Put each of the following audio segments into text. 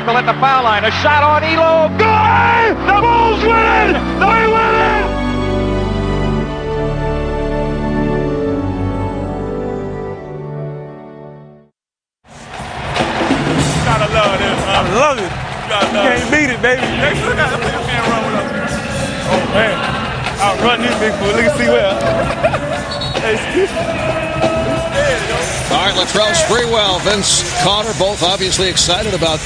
tackle at the foul line. A shot on Elo. Good! The Bulls win! They win it! Gotta love this. I love it. You can't beat it, baby. Next look at this man run with us. Oh man, I'll run this big fool. Look and see where. Hey, excuse me. All right, Latrell Sprewell, Vince Carter, both obviously excited about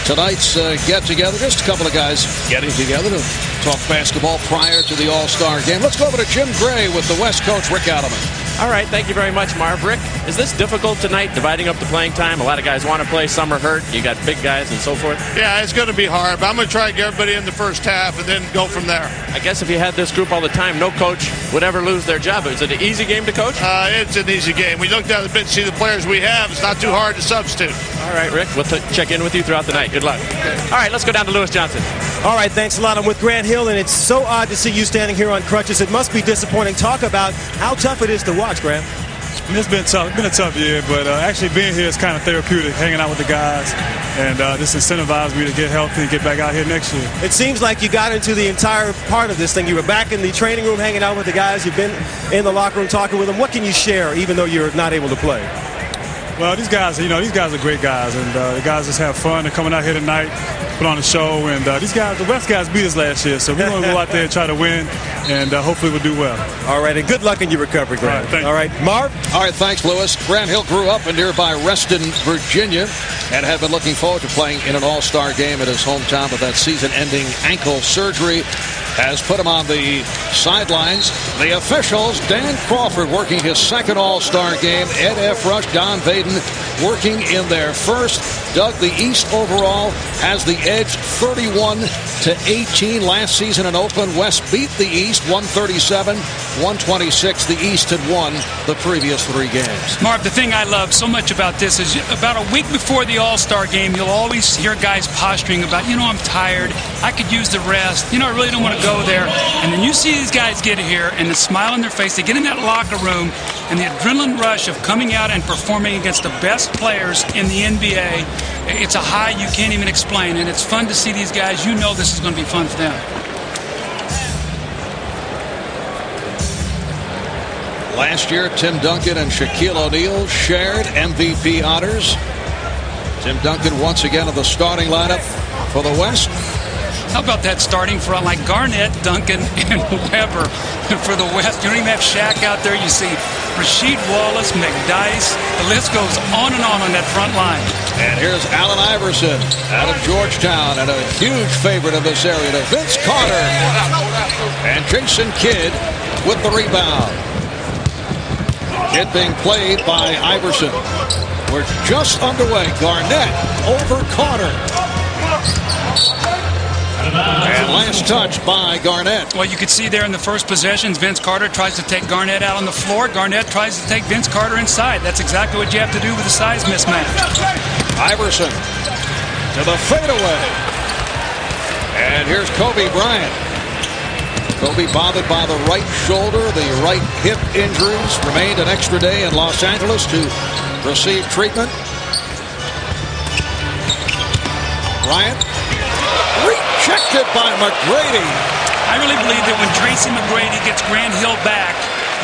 tonight's get-together. Just a couple of guys getting together to talk basketball prior to the All-Star game. Let's go over to Jim Gray with the West coach, Rick Adelman. All right, thank you very much, Marv. Rick, is this difficult tonight, dividing up the playing time? A lot of guys want to play, some are hurt. You got big guys and so forth. Yeah, it's going to be hard, but I'm going to try to get everybody in the first half and then go from there. I guess if you had this group all the time, no coach would ever lose their job. Is it an easy game to coach? It's an easy game. We looked down the bench, see the players we have. It's not too hard to substitute. All right, Rick, we'll check in with you throughout the night. Good luck. Okay. All right, let's go down to Lewis Johnson. All right, thanks a lot. I'm with Grant Hill, and it's so odd to see you standing here on crutches. It must be disappointing. Talk about how tough it is to watch, Grant. It's been tough. It's been a tough year, but actually being here is kind of therapeutic, hanging out with the guys, and this incentivized me to get healthy and get back out here next year. It seems like you got into the entire part of this thing. You were back in the training room hanging out with the guys. You've been in the locker room talking with them. What can you share, even though you're not able to play? Well, these guys, these guys are great guys, and the guys just have fun. They're coming out here tonight, put on a show, and these guys, the West guys beat us last year, so we're going to go out there and try to win, and hopefully we'll do well. All right, and good luck in your recovery, Grant. All right, Marv? All right, thanks, Lewis. Grant Hill grew up in nearby Reston, Virginia, and had been looking forward to playing in an All-Star game at his hometown, but that season-ending ankle surgery has put him on the sidelines. The officials, Dan Crawford working his second All-Star game, Ed F. Rush, Don Vaden working in their first. Doug, the East overall has the edge 31-18 last season in Oakland. West beat the East 137-126. The East had won the previous 3 games. Marv, the thing I love so much about this is about a week before the All-Star game, you'll always hear guys posturing about, I'm tired. I could use the rest. I really don't want to go there. And then you see these guys get here and the smile on their face. They get in that locker room and the adrenaline rush of coming out and performing against the best players in the NBA. It's a high you can't even explain, and it's fun to see these guys. This is going to be fun for them. Last year, Tim Duncan and Shaquille O'Neal shared MVP honors. Tim Duncan once again in the starting lineup for the West. How about that starting front like Garnett, Duncan, and Weber for the West? You don't even have Shaq out there. You see Rasheed Wallace, McDyess. The list goes on and on that front line. And here's Allen Iverson out of Georgetown, and a huge favorite of this area to Vince Carter. And Jason Kidd with the rebound. Kidd being played by Iverson. We're just underway. Garnett over Carter. And last touch by Garnett. Well, you could see there in the first possessions, Vince Carter tries to take Garnett out on the floor. Garnett tries to take Vince Carter inside. That's exactly what you have to do with a size mismatch. Iverson to the fadeaway. And here's Kobe Bryant. Kobe bothered by the right shoulder, the right hip injuries. Remained an extra day in Los Angeles to receive treatment. Bryant. Rejected by McGrady. I really believe that when Tracy McGrady gets Grant Hill back,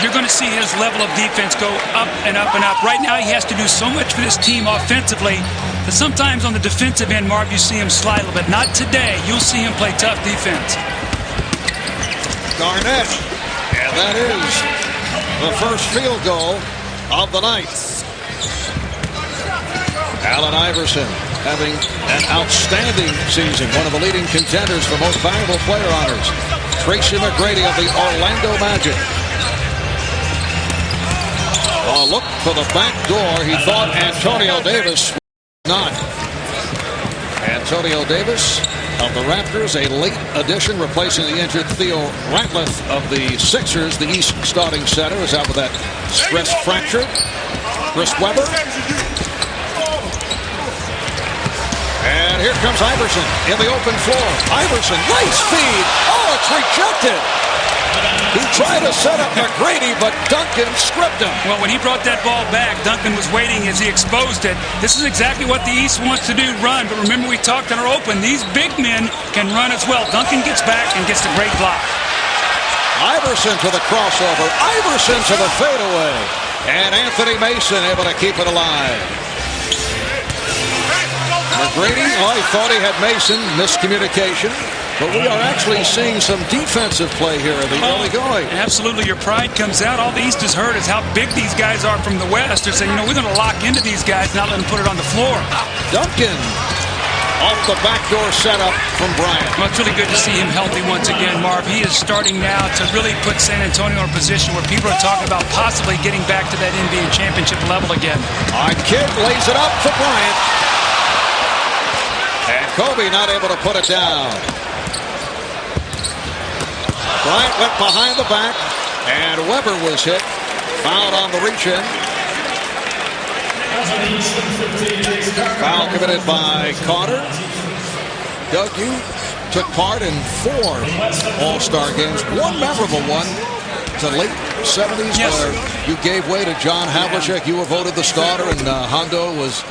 you're going to see his level of defense go up and up and up. Right now, he has to do so much for this team offensively that sometimes on the defensive end, Marv, you see him slide a little bit. Not today. You'll see him play tough defense. Garnett. And that is the first field goal of the night. Allen Iverson having an outstanding season, one of the leading contenders for most valuable player honors. Tracy McGrady of the Orlando Magic. A look for the back door. He thought Antonio Davis would not. Antonio Davis of the Raptors, a late addition, replacing the injured Theo Ratliff of the Sixers. The East starting center is out with that stress fracture. Chris Webber. And here comes Iverson in the open floor. Iverson, nice feed. Oh, it's rejected. He tried to set up McGrady, but Duncan stripped him. Well, when he brought that ball back, Duncan was waiting as he exposed it. This is exactly what the East wants to do, run. But remember, we talked in our open, these big men can run as well. Duncan gets back and gets the great block. Iverson to the crossover. Iverson to the fadeaway. And Anthony Mason able to keep it alive. McGrady, he thought he had Mason. Miscommunication. But we are actually seeing some defensive play here in the early going. Absolutely, your pride comes out. All the East has heard is how big these guys are from the West. They're saying, we're going to lock into these guys, not let them put it on the floor. Duncan off the backdoor setup from Bryant. Well, it's really good to see him healthy once again, Marv. He is starting now to really put San Antonio in a position where people are talking about possibly getting back to that NBA championship level again. All right, Kidd lays it up for Bryant. And Kobe not able to put it down. Bryant went behind the back, and Weber was hit. Fouled on the reach-in. Foul committed by Carter. Doug, you took part in 4 All-Star games. One memorable one. The late 70s, yes, where you gave way to John Havlicek. You were voted the starter, and Hondo was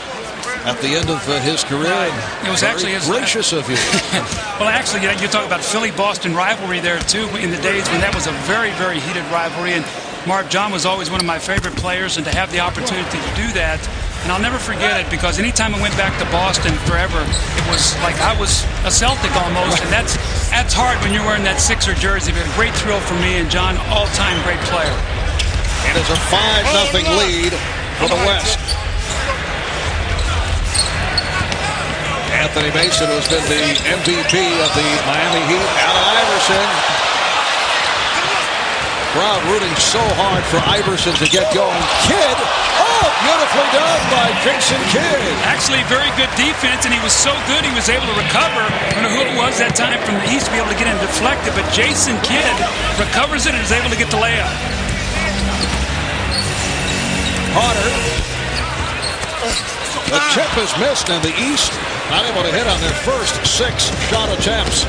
at the end of his career. It was actually gracious of you. Well, actually, you talk about Philly-Boston rivalry there, too, in the days when that was a very, very heated rivalry. And Marv, John was always one of my favorite players, and to have the opportunity to do that, and I'll never forget it, because anytime I went back to Boston forever, it was like I was a Celtic almost, and that's hard when you're wearing that Sixer jersey. But a great thrill for me, and John, all-time great player. It is a 5-0 lead for the West. Anthony Mason, who's been the MVP of the Miami Heat. Allen Iverson. Crowd rooting so hard for Iverson to get going. Kidd. Oh, beautifully done by Jason Kidd. Actually, very good defense, and he was so good he was able to recover. I don't know who it was that time from the East to be able to get him deflected, but Jason Kidd recovers it and is able to get the layup. Carter. The tip is missed, and the East not able to hit on their first 6 shot attempts.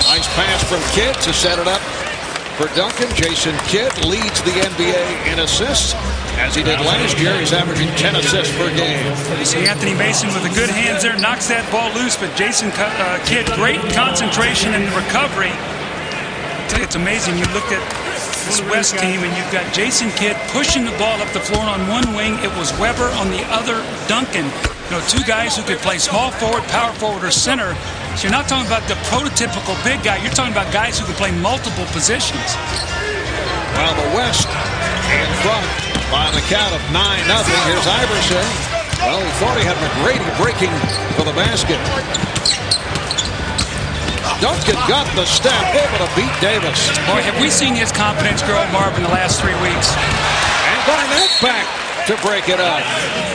Nice pass from Kidd to set it up for Duncan. Jason Kidd leads the NBA in assists. As he did last year, he's averaging 10 assists per game. You see Anthony Mason with the good hands there, knocks that ball loose, but Jason Kidd, great concentration in the recovery. I tell you, it's amazing. You looked at this West team, and you've got Jason Kidd pushing the ball up the floor on one wing. It was Weber on the other, Duncan. Two guys who could play small forward, power forward, or center. So you're not talking about the prototypical big guy. You're talking about guys who can play multiple positions. Well, the West in front by the count of 9-0. Here's Iverson. Well, he thought he had McGrady breaking for the basket. Duncan got the step, able to beat Davis. Boy, have we seen his confidence grow, Marv, in the last 3 weeks. And Garnett back to break it up.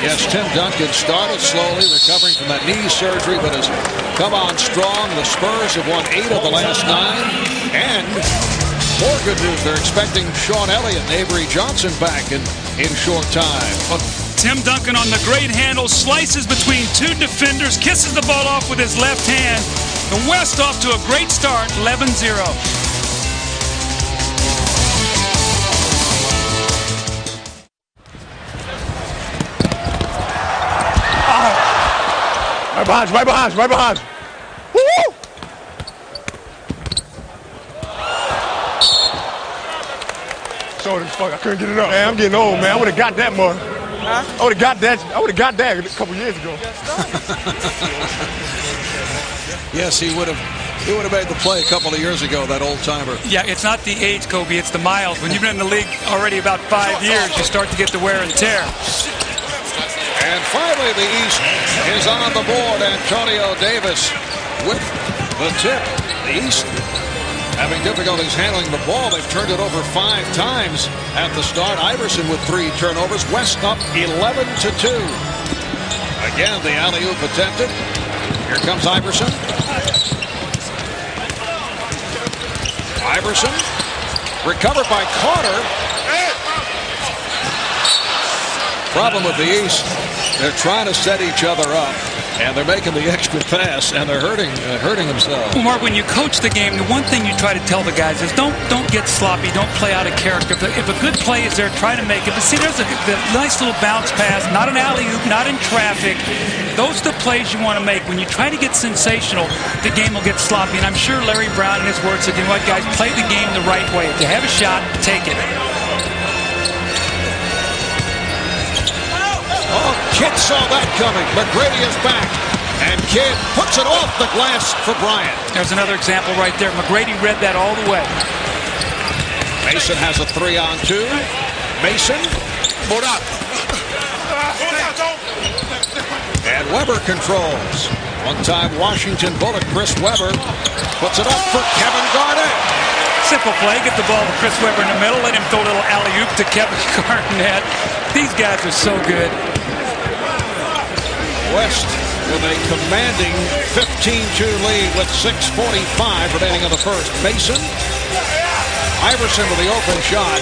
Yes, Tim Duncan started slowly, recovering from that knee surgery, but has come on strong. The Spurs have won 8 of the last 9. And more good news, they're expecting Sean Elliott and Avery Johnson back in short time. Tim Duncan on the great handle, slices between 2 defenders, kisses the ball off with his left hand. The West off to a great start, 11-0. Right behind you, right behind you, right behind you. Woo! Short as fuck, I couldn't get it up. Man, I'm getting old, man. I would have got that more. Huh? I would have got that a couple years ago. Yes, he would have made the play a couple of years ago, that old timer. Yeah, it's not the age, Kobe, it's the miles. When you've been in the league already about 5 years, you start to get the wear and tear. And finally, the East is on the board. Antonio Davis with the tip. The East having difficulties handling the ball. They've turned it over 5 times at the start. Iverson with 3 turnovers. West up 11-2. Again, the alley-oop attempted. Here comes Iverson. Iverson recovered by Carter. Problem with the East. They're trying to set each other up, and they're making the extra pass, and they're hurting themselves. Well, Mark, when you coach the game, the one thing you try to tell the guys is don't get sloppy, don't play out of character. If a good play is there, try to make it. But see, there's a nice little bounce pass, not an alley-oop, not in traffic. Those are the plays you want to make. When you try to get sensational, the game will get sloppy. And I'm sure Larry Brown, in his words, said, you know what, guys, play the game the right way. If you have a shot, take it. Oh, Kidd saw that coming. McGrady is back. And Kidd puts it off the glass for Bryant. There's another example right there. McGrady read that all the way. Mason has a 3-on-2. Mason. And Webber controls. One-time Washington bullet, Chris Webber puts it up for Kevin Garnett. Simple play. Get the ball to Chris Webber in the middle. Let him throw a little alley-oop to Kevin Garnett. These guys are so good. West with a commanding 15-2 lead with 6:45 remaining in the first. Mason. Iverson with the open shot.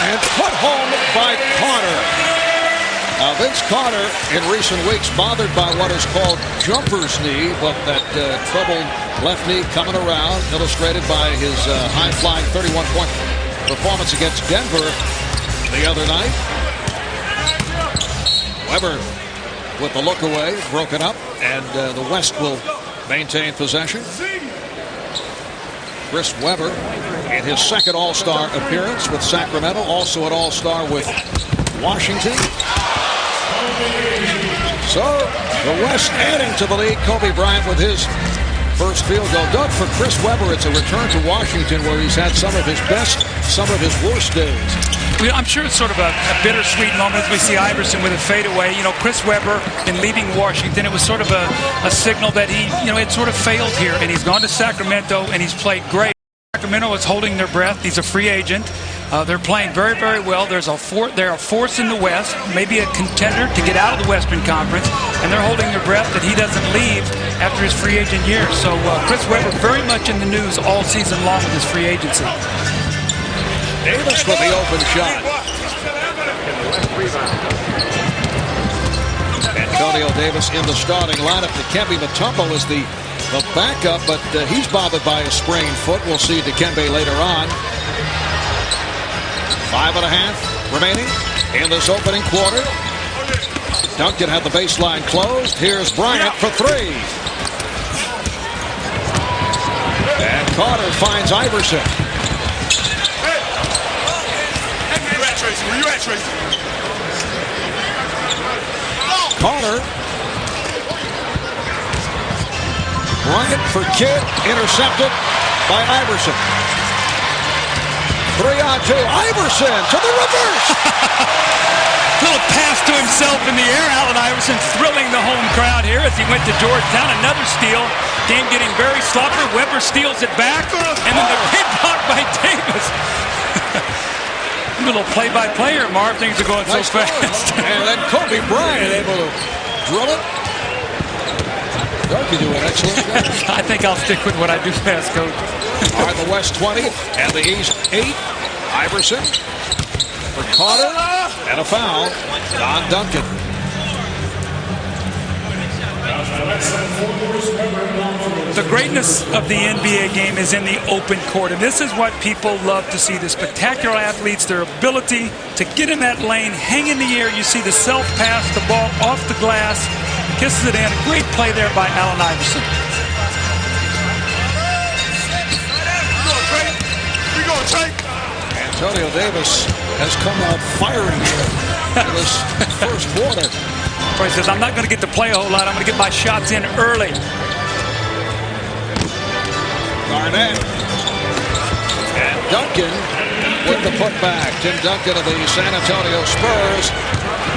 And put home by Carter. Vince Carter in recent weeks bothered by what is called jumper's knee, but that troubled left knee coming around, illustrated by his high-flying 31-point performance against Denver the other night. Webber with the look away, broken up, and the West will maintain possession. Chris Webber in his second All-Star appearance with Sacramento, also an All-Star with Washington. So the West adding to the lead. Kobe Bryant with his first field goal. Doug, for Chris Webber, it's a return to Washington where he's had some of his best, some of his worst days. I'm sure it's sort of a bittersweet moment as we see Iverson with a fadeaway. You know, Chris Webber, in leaving Washington, it was sort of a signal that he, had sort of failed here, and he's gone to Sacramento, and he's played great. Sacramento is holding their breath. He's a free agent. They're playing very, very well. They're a force in the West, maybe a contender to get out of the Western Conference, and they're holding their breath that he doesn't leave after his free agent year. So Chris Webber very much in the news all season long with his free agency. Davis with the open shot. Antonio Davis in the starting lineup. Dikembe Mutombo is the backup, but he's bothered by a sprained foot. We'll see Dikembe later on. 5.5 remaining in this opening quarter. Duncan had the baseline closed. Here's Bryant for three. And Carter finds Iverson. Where you at, Tracy? Carter. Bryant for Kidd, intercepted by Iverson. 3-on-2. Iverson to the reverse. Little pass to himself in the air. Allen Iverson thrilling the home crowd here as he went to Georgetown. Another steal. Game getting very sloppy. Webber steals it back. And then the great block by Davis. A little play-by-play here, Marv. Things are going so fast. And then Kobe Bryant able to drill it. Dirk, you do an excellent job. I think I'll stick with what I do best, Coach. All right, the West 20 and the East 8. Iverson for Carter and a foul on Duncan. The greatness of the NBA game is in the open court, and this is what people love to see. The spectacular athletes, their ability to get in that lane, hang in the air. You see the self-pass, the ball off the glass, kisses it in. A great play there by Allen Iverson. Antonio Davis has come out firing in this first quarter. He says, I'm not going to get to play a whole lot. I'm going to get my shots in early. Garnett. And Duncan with the putback. Tim Duncan of the San Antonio Spurs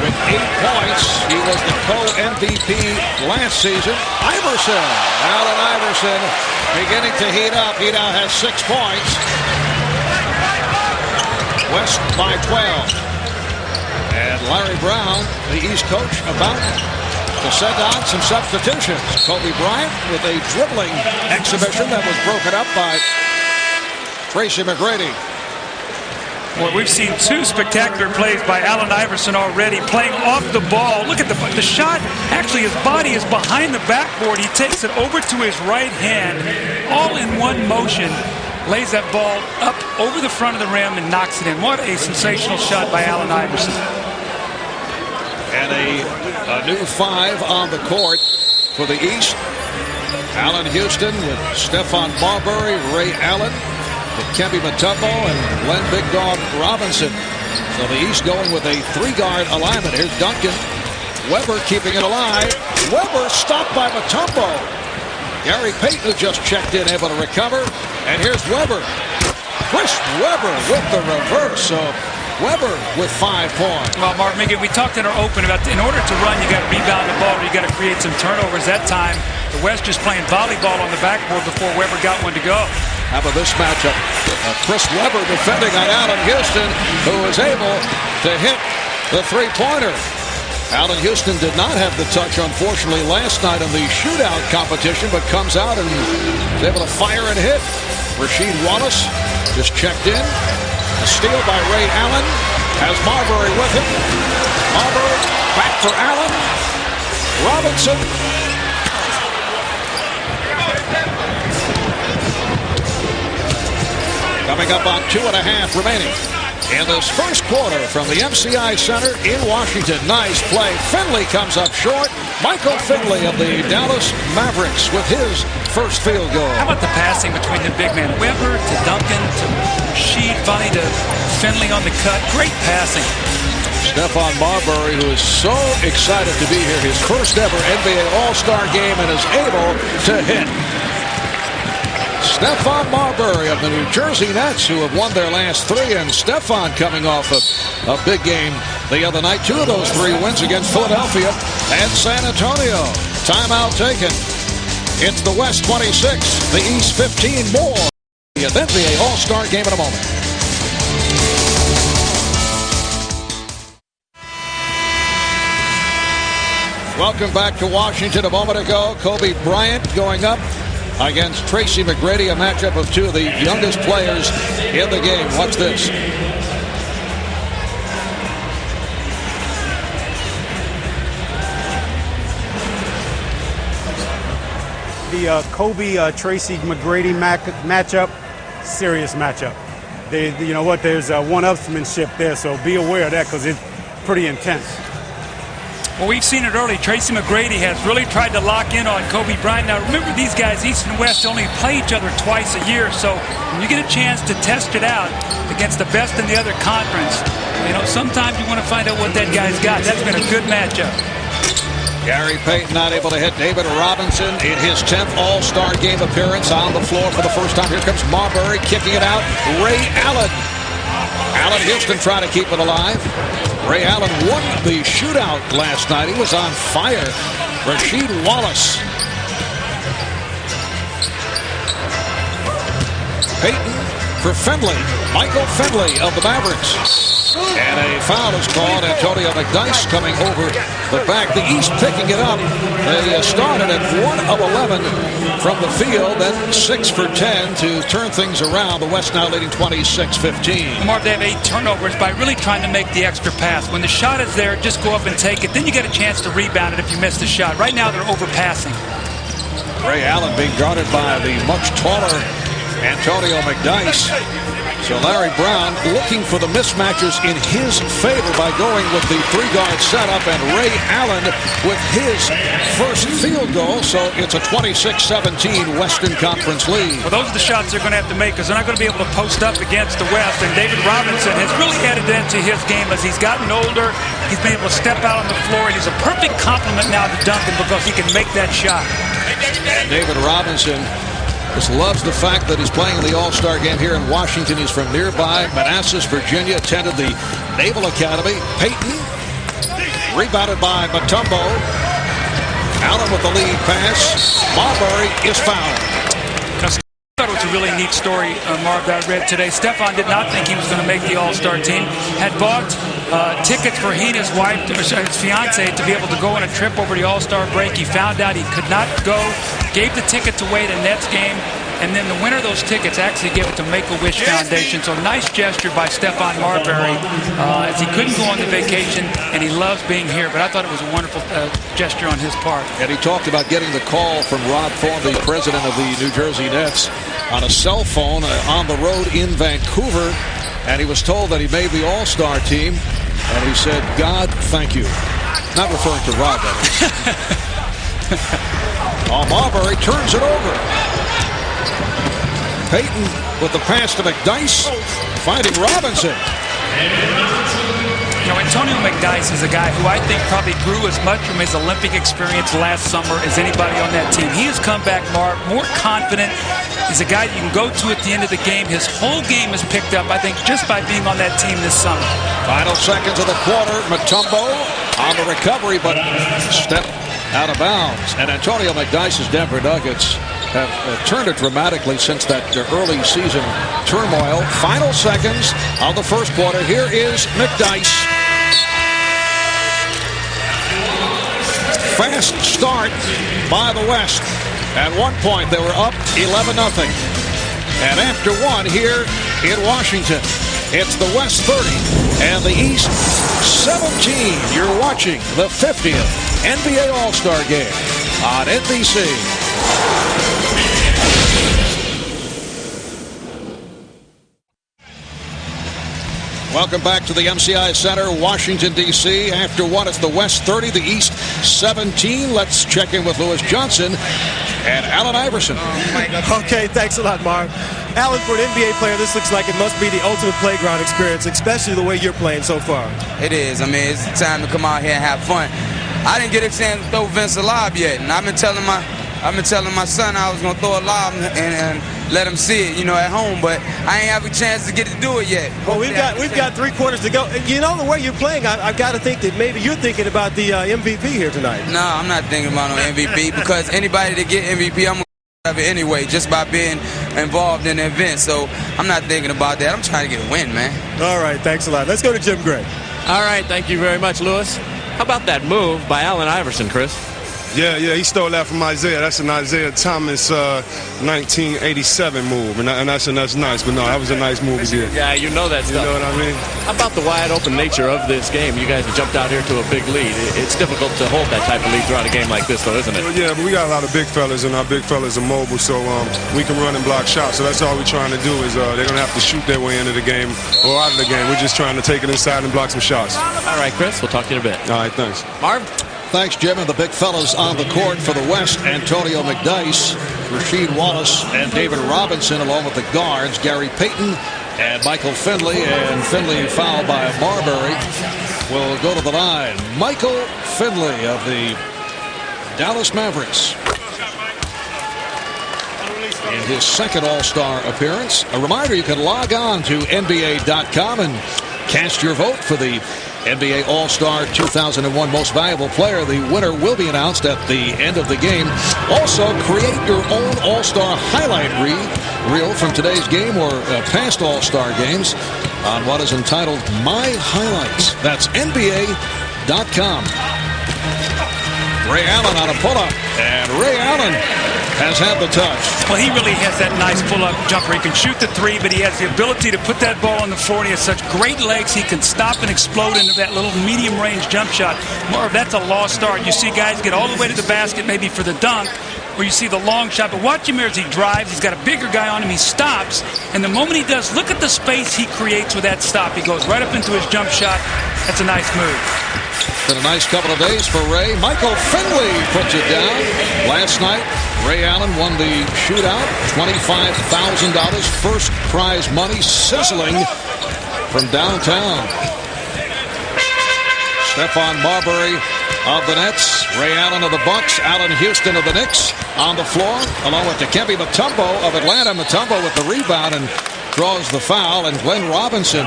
with 8 points. He was the co-MVP last season. Iverson. Allen Iverson beginning to heat up. He now has 6 points. West by 12. And Larry Brown, the East coach, about to send on some substitutions. Kobe Bryant with a dribbling exhibition that was broken up by Tracy McGrady. Well, we've seen two spectacular plays by Allen Iverson already, playing off the ball. Look at the shot. Actually, his body is behind the backboard. He takes it over to his right hand, all in one motion, lays that ball up over the front of the rim and knocks it in. What a sensational shot by Allen Iverson. And a new 5 on the court for the East. Allen Houston with Stephon Marbury, Ray Allen, Dikembe Mutombo, and Glenn Big Dog Robinson. So the East going with a 3-guard alignment. Here's Duncan. Weber keeping it alive. Weber stopped by Mutombo. Gary Payton, who just checked in, able to recover. And here's Weber. Chris Weber with the reverse. So Weber with 5 points. Well, Mark Miggett, we talked in our open about in order to run, you got to rebound the ball, or you got to create some turnovers. That time, the West just playing volleyball on the backboard before Weber got one to go. How about this matchup? Chris Weber defending on Allen Houston, who was able to hit the 3-pointer. Allen Houston did not have the touch, unfortunately, last night in the shootout competition, but comes out and is able to fire and hit. Rasheed Wallace just checked in. A steal by Ray Allen. Has Marbury with him. Marbury back for Allen. Robinson. Coming up on 2.5 remaining in this first quarter from the MCI Center in Washington. Nice play. Finley comes up short. Michael Finley of the Dallas Mavericks with his first field goal. How about the passing between the big men? Weber to Duncan to Rasheed, finally to Finley on the cut. Great passing. Stephon Marbury, who is so excited to be here, his first ever NBA All-Star game, and is able to hit. Stephon Marbury of the New Jersey Nets, who have won their last 3, and Stephon coming off a big game the other night. 2 of those 3 wins against Philadelphia and San Antonio. Timeout taken. It's the West 26, the East 15 more. The NBA All-Star game in a moment. Welcome back to Washington. A moment ago, Kobe Bryant going up against Tracy McGrady, a matchup of 2 of the youngest players in the game. Watch this. The Kobe-Tracy McGrady matchup, serious matchup. You know what, there's one-upsmanship there, so be aware of that because it's pretty intense. Well, we've seen it early. Tracy McGrady has really tried to lock in on Kobe Bryant. Now, remember, these guys, East and West, only play each other twice a year. So when you get a chance to test it out against the best in the other conference, you know, sometimes you want to find out what that guy's got. That's been a good matchup. Gary Payton not able to hit David Robinson in his 10th All-Star game appearance on the floor for the first time. Here comes Marbury kicking it out. Ray Allen. Allen Houston trying to keep it alive. Ray Allen won the shootout last night. He was on fire. Rasheed Wallace. Payton for Finley. Michael Finley of the Mavericks. And a foul is called. Antonio McDyess coming over the back. The East picking it up. They started at 1 of 11 from the field, then 6 for 10 to turn things around. The West now leading 26-15. Marv, they have 8 turnovers by really trying to make the extra pass. When the shot is there, just go up and take it. Then you get a chance to rebound it if you miss the shot. Right now, they're overpassing. Ray Allen being guarded by the much taller Antonio McDyess. So Larry Brown looking for the mismatches in his favor by going with the 3-guard setup, and Ray Allen with his first field goal. So it's a 26-17 Western Conference lead. Well, those are the shots they're going to have to make because they're not going to be able to post up against the West. And David Robinson has really added into his game as he's gotten older. He's been able to step out on the floor, and he's a perfect complement now to Duncan because he can make that shot. And David Robinson just loves the fact that he's playing in the All-Star game here in Washington. He's from nearby Manassas, Virginia, attended the Naval Academy. Payton, rebounded by Mutombo. Allen with the lead pass. Marbury is fouled. I thought it was a really neat story, Marv, that I read today. Stephon did not think he was going to make the All-Star team. Had bought tickets for he and his wife, his fiance, to be able to go on a trip over the All-Star break. He found out he could not go, gave the tickets away to Nets game, and then the winner of those tickets actually gave it to Make-A-Wish Foundation. So nice gesture by Stephon Marbury, as he couldn't go on the vacation, and he loves being here. But I thought it was a wonderful gesture on his part. And he talked about getting the call from Rob Thorne, the president of the New Jersey Nets, on a cell phone on the road in Vancouver, and he was told that he made the All-Star team, and he said, "God, thank you." Not referring to Rob, that is. Marbury turns it over. Payton with the pass to McDyess, finding Robinson. You know, Antonio McDyess is a guy who I think probably grew as much from his Olympic experience last summer as anybody on that team. He has come back, Mark, more confident. He's a guy you can go to at the end of the game. His whole game is picked up, I think, just by being on that team this summer. Final seconds of the quarter. Mutombo on the recovery, but step out of bounds. And Antonio McDyess's Denver Nuggets have turned it dramatically since that early season turmoil. Final seconds of the first quarter. Here is McDyess. Fast start by the West. At one point, they were up 11-0. And after one here in Washington, it's the West 30 and the East 17. You're watching the 50th NBA All-Star Game on NBC. Welcome back to the MCI Center, Washington, D.C. After one, it's the West 30, the East 17. Let's check in with Lewis Johnson and Allen Iverson. Okay, thanks a lot, Mark. Allen, for an NBA player, this looks like it must be the ultimate playground experience, especially the way you're playing so far. It is. I mean, it's time to come out here and have fun. I didn't get a chance to throw Vince a lob yet, and I've been telling my son I was gonna throw a lob and let him see it, you know, at home. But I ain't have a chance to get to do it yet. Well, we've got 3 quarters to go. You know, the way you're playing, I've got to think that maybe you're thinking about the MVP here tonight. No, I'm not thinking about no MVP because anybody that get MVP, I'm gonna have it anyway, just by being involved in the event. So I'm not thinking about that. I'm trying to get a win, man. All right, thanks a lot. Let's go to Jim Gray. All right, thank you very much, Lewis. How about that move by Allen Iverson, Chris? Yeah, he stole that from Isiah. That's an Isiah Thomas 1987 move, and that's nice. But no, that was a nice move he did. Yeah, you know that stuff. You know what I mean? How about the wide open nature of this game? You guys have jumped out here to a big lead. It's difficult to hold that type of lead throughout a game like this, though, isn't it? Well, yeah, but we got a lot of big fellas, and our big fellas are mobile, so we can run and block shots. So that's all we're trying to do is they're going to have to shoot their way into the game or out of the game. We're just trying to take it inside and block some shots. All right, Chris, we'll talk to you in a bit. All right, thanks. Marv? Thanks, Jim. And the big fellas on the court for the West, Antonio McDyess, Rasheed Wallace, and David Robinson, along with the guards, Gary Payton and Michael Finley. And Finley fouled by Marbury will go to the line. Michael Finley of the Dallas Mavericks in his second All-Star appearance. A reminder, you can log on to NBA.com and cast your vote for the NBA All-Star 2001 Most Valuable Player. The winner will be announced at the end of the game. Also, create your own All-Star highlight reel from today's game or past All-Star games on what is entitled My Highlights. That's NBA.com. Ray Allen on a pull-up, and Ray Allen has had the touch. Well, he really has that nice pull-up jumper. He can shoot the 3, but he has the ability to put that ball on the floor. He has such great legs. He can stop and explode into that little medium-range jump shot. Marv, that's a lost start. You see guys get all the way to the basket, maybe for the dunk, or you see the long shot. But watch him here as he drives. He's got a bigger guy on him. He stops, and the moment he does, look at the space he creates with that stop. He goes right up into his jump shot. That's a nice move. Been a nice couple of days for Ray. Michael Finley puts it down. Last night, Ray Allen won the shootout. $25,000 first prize money sizzling from downtown. Stephon Marbury of the Nets, Ray Allen of the Bucks, Allen Houston of the Knicks on the floor, along with Dikembe Mutombo of Atlanta. Mutombo with the rebound and draws the foul, and Glenn Robinson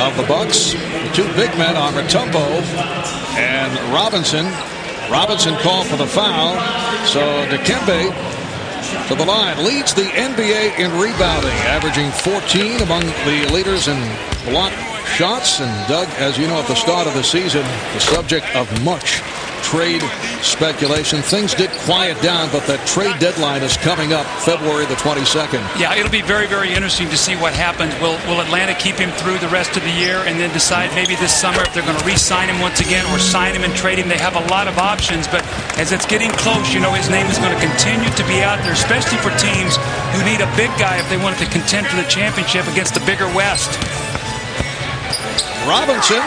of the Bucks. The 2 big men on Mutombo and Robinson. Robinson called for the foul, so Dikembe to the line. Leads the NBA in rebounding, averaging 14 among the leaders in block shots. And Doug, as you know, at the start of the season, the subject of much trade speculation. Things did quiet down, but that trade deadline is coming up February the 22nd. Yeah, it'll be very, very interesting to see what happens. Will Atlanta keep him through the rest of the year and then decide maybe this summer if they're going to re-sign him once again or sign him and trade him? They have a lot of options, but as it's getting close, you know, his name is going to continue to be out there, especially for teams who need a big guy if they wanted to contend for the championship against the bigger West. Robinson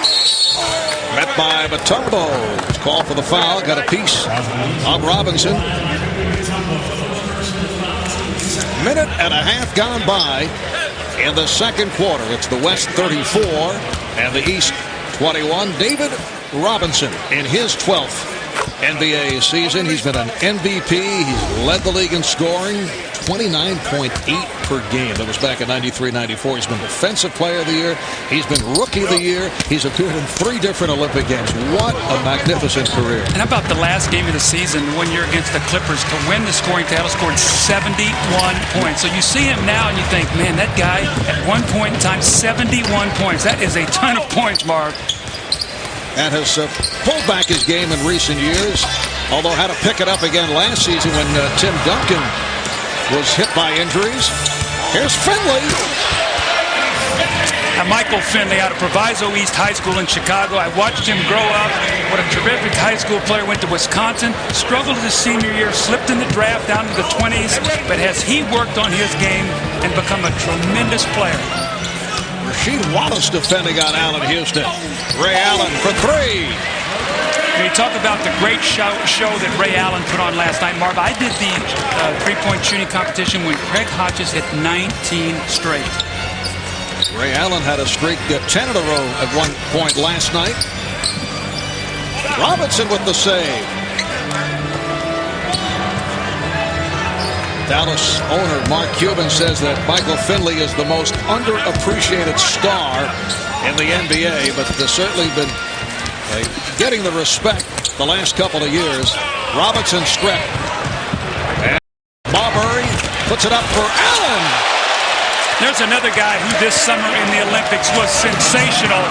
met by Mutombo. Call for the foul. Got a piece of Robinson. Minute and a half gone by in the second quarter. It's the West 34 and the East 21. David Robinson in his 12th NBA season. He's been an MVP. He's led the league in scoring, 29.8 per game. That was back in 93-94. He's been Defensive Player of the Year. He's been Rookie of the Year. He's appeared in 3 different Olympic Games. What a magnificent career. And how about the last game of the season, 1 year against the Clippers, to win the scoring title, scored 71 points. So you see him now and you think, man, that guy at one point in time, 71 points. That is a ton of points, Marv. And has pulled back his game in recent years, although had to pick it up again last season when Tim Duncan was hit by injuries. Here's Finley. And Michael Finley out of Proviso East High School in Chicago. I watched him grow up. What a terrific high school player. Went to Wisconsin, struggled his senior year, slipped in the draft down to the 20s, but has he worked on his game and become a tremendous player. Rasheed Wallace defending on Allen Houston. Ray Allen for 3. You talk about the great show that Ray Allen put on last night, Marv. I did the three-point shooting competition when Craig Hodges hit 19 straight. Ray Allen had a streak 10 in a row at one point last night. Robinson with the save. Dallas owner Mark Cuban says that Michael Finley is the most underappreciated star in the NBA, but there's certainly been getting the respect the last couple of years. Robinson strip. And Marbury puts it up for Allen. There's another guy who this summer in the Olympics was sensational.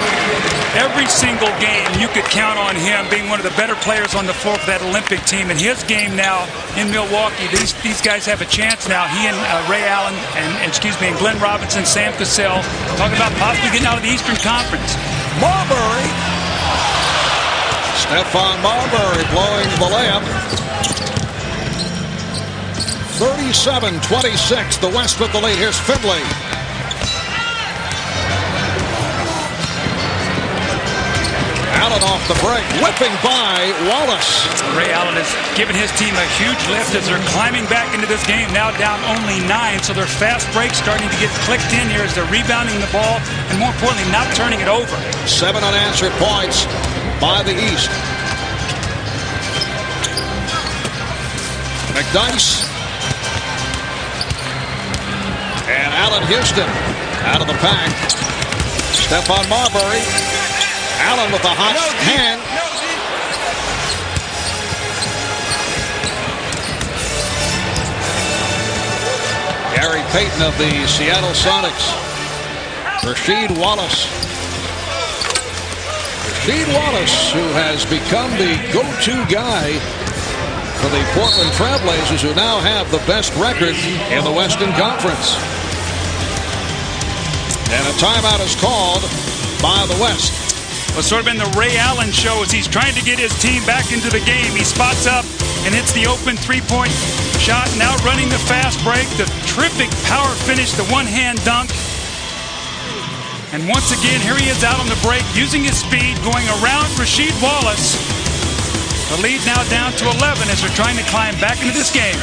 Every single game you could count on him being one of the better players on the floor for that Olympic team. And his game now in Milwaukee, these guys have a chance now. He and Ray Allen and Glenn Robinson, Sam Cassell, talking about possibly getting out of the Eastern Conference. Marbury. Stephon Marbury blowing the layup. 37-26, the West with the lead. Here's Finley. Allen off the break, whipping by Wallace. Ray Allen has given his team a huge lift as they're climbing back into this game, now down only 9. So their fast break starting to get clicked in here as they're rebounding the ball and, more importantly, not turning it over. 7 unanswered points by the East. McDyess. And Allen Houston out of the pack. Stephon Marbury. Allen with a hot hand. Gary Payton of the Seattle Sonics. Rasheed Wallace. Rasheed Wallace, who has become the go-to guy for the Portland Trailblazers, who now have the best record in the Western Conference. And a timeout is called by the West. Well, sort of been the Ray Allen show as he's trying to get his team back into the game. He spots up and hits the open three-point shot. Now running the fast break, the terrific power finish, the one-hand dunk. And once again, here he is out on the break, using his speed, going around Rasheed Wallace. The lead now down to 11 as they're trying to climb back into this game.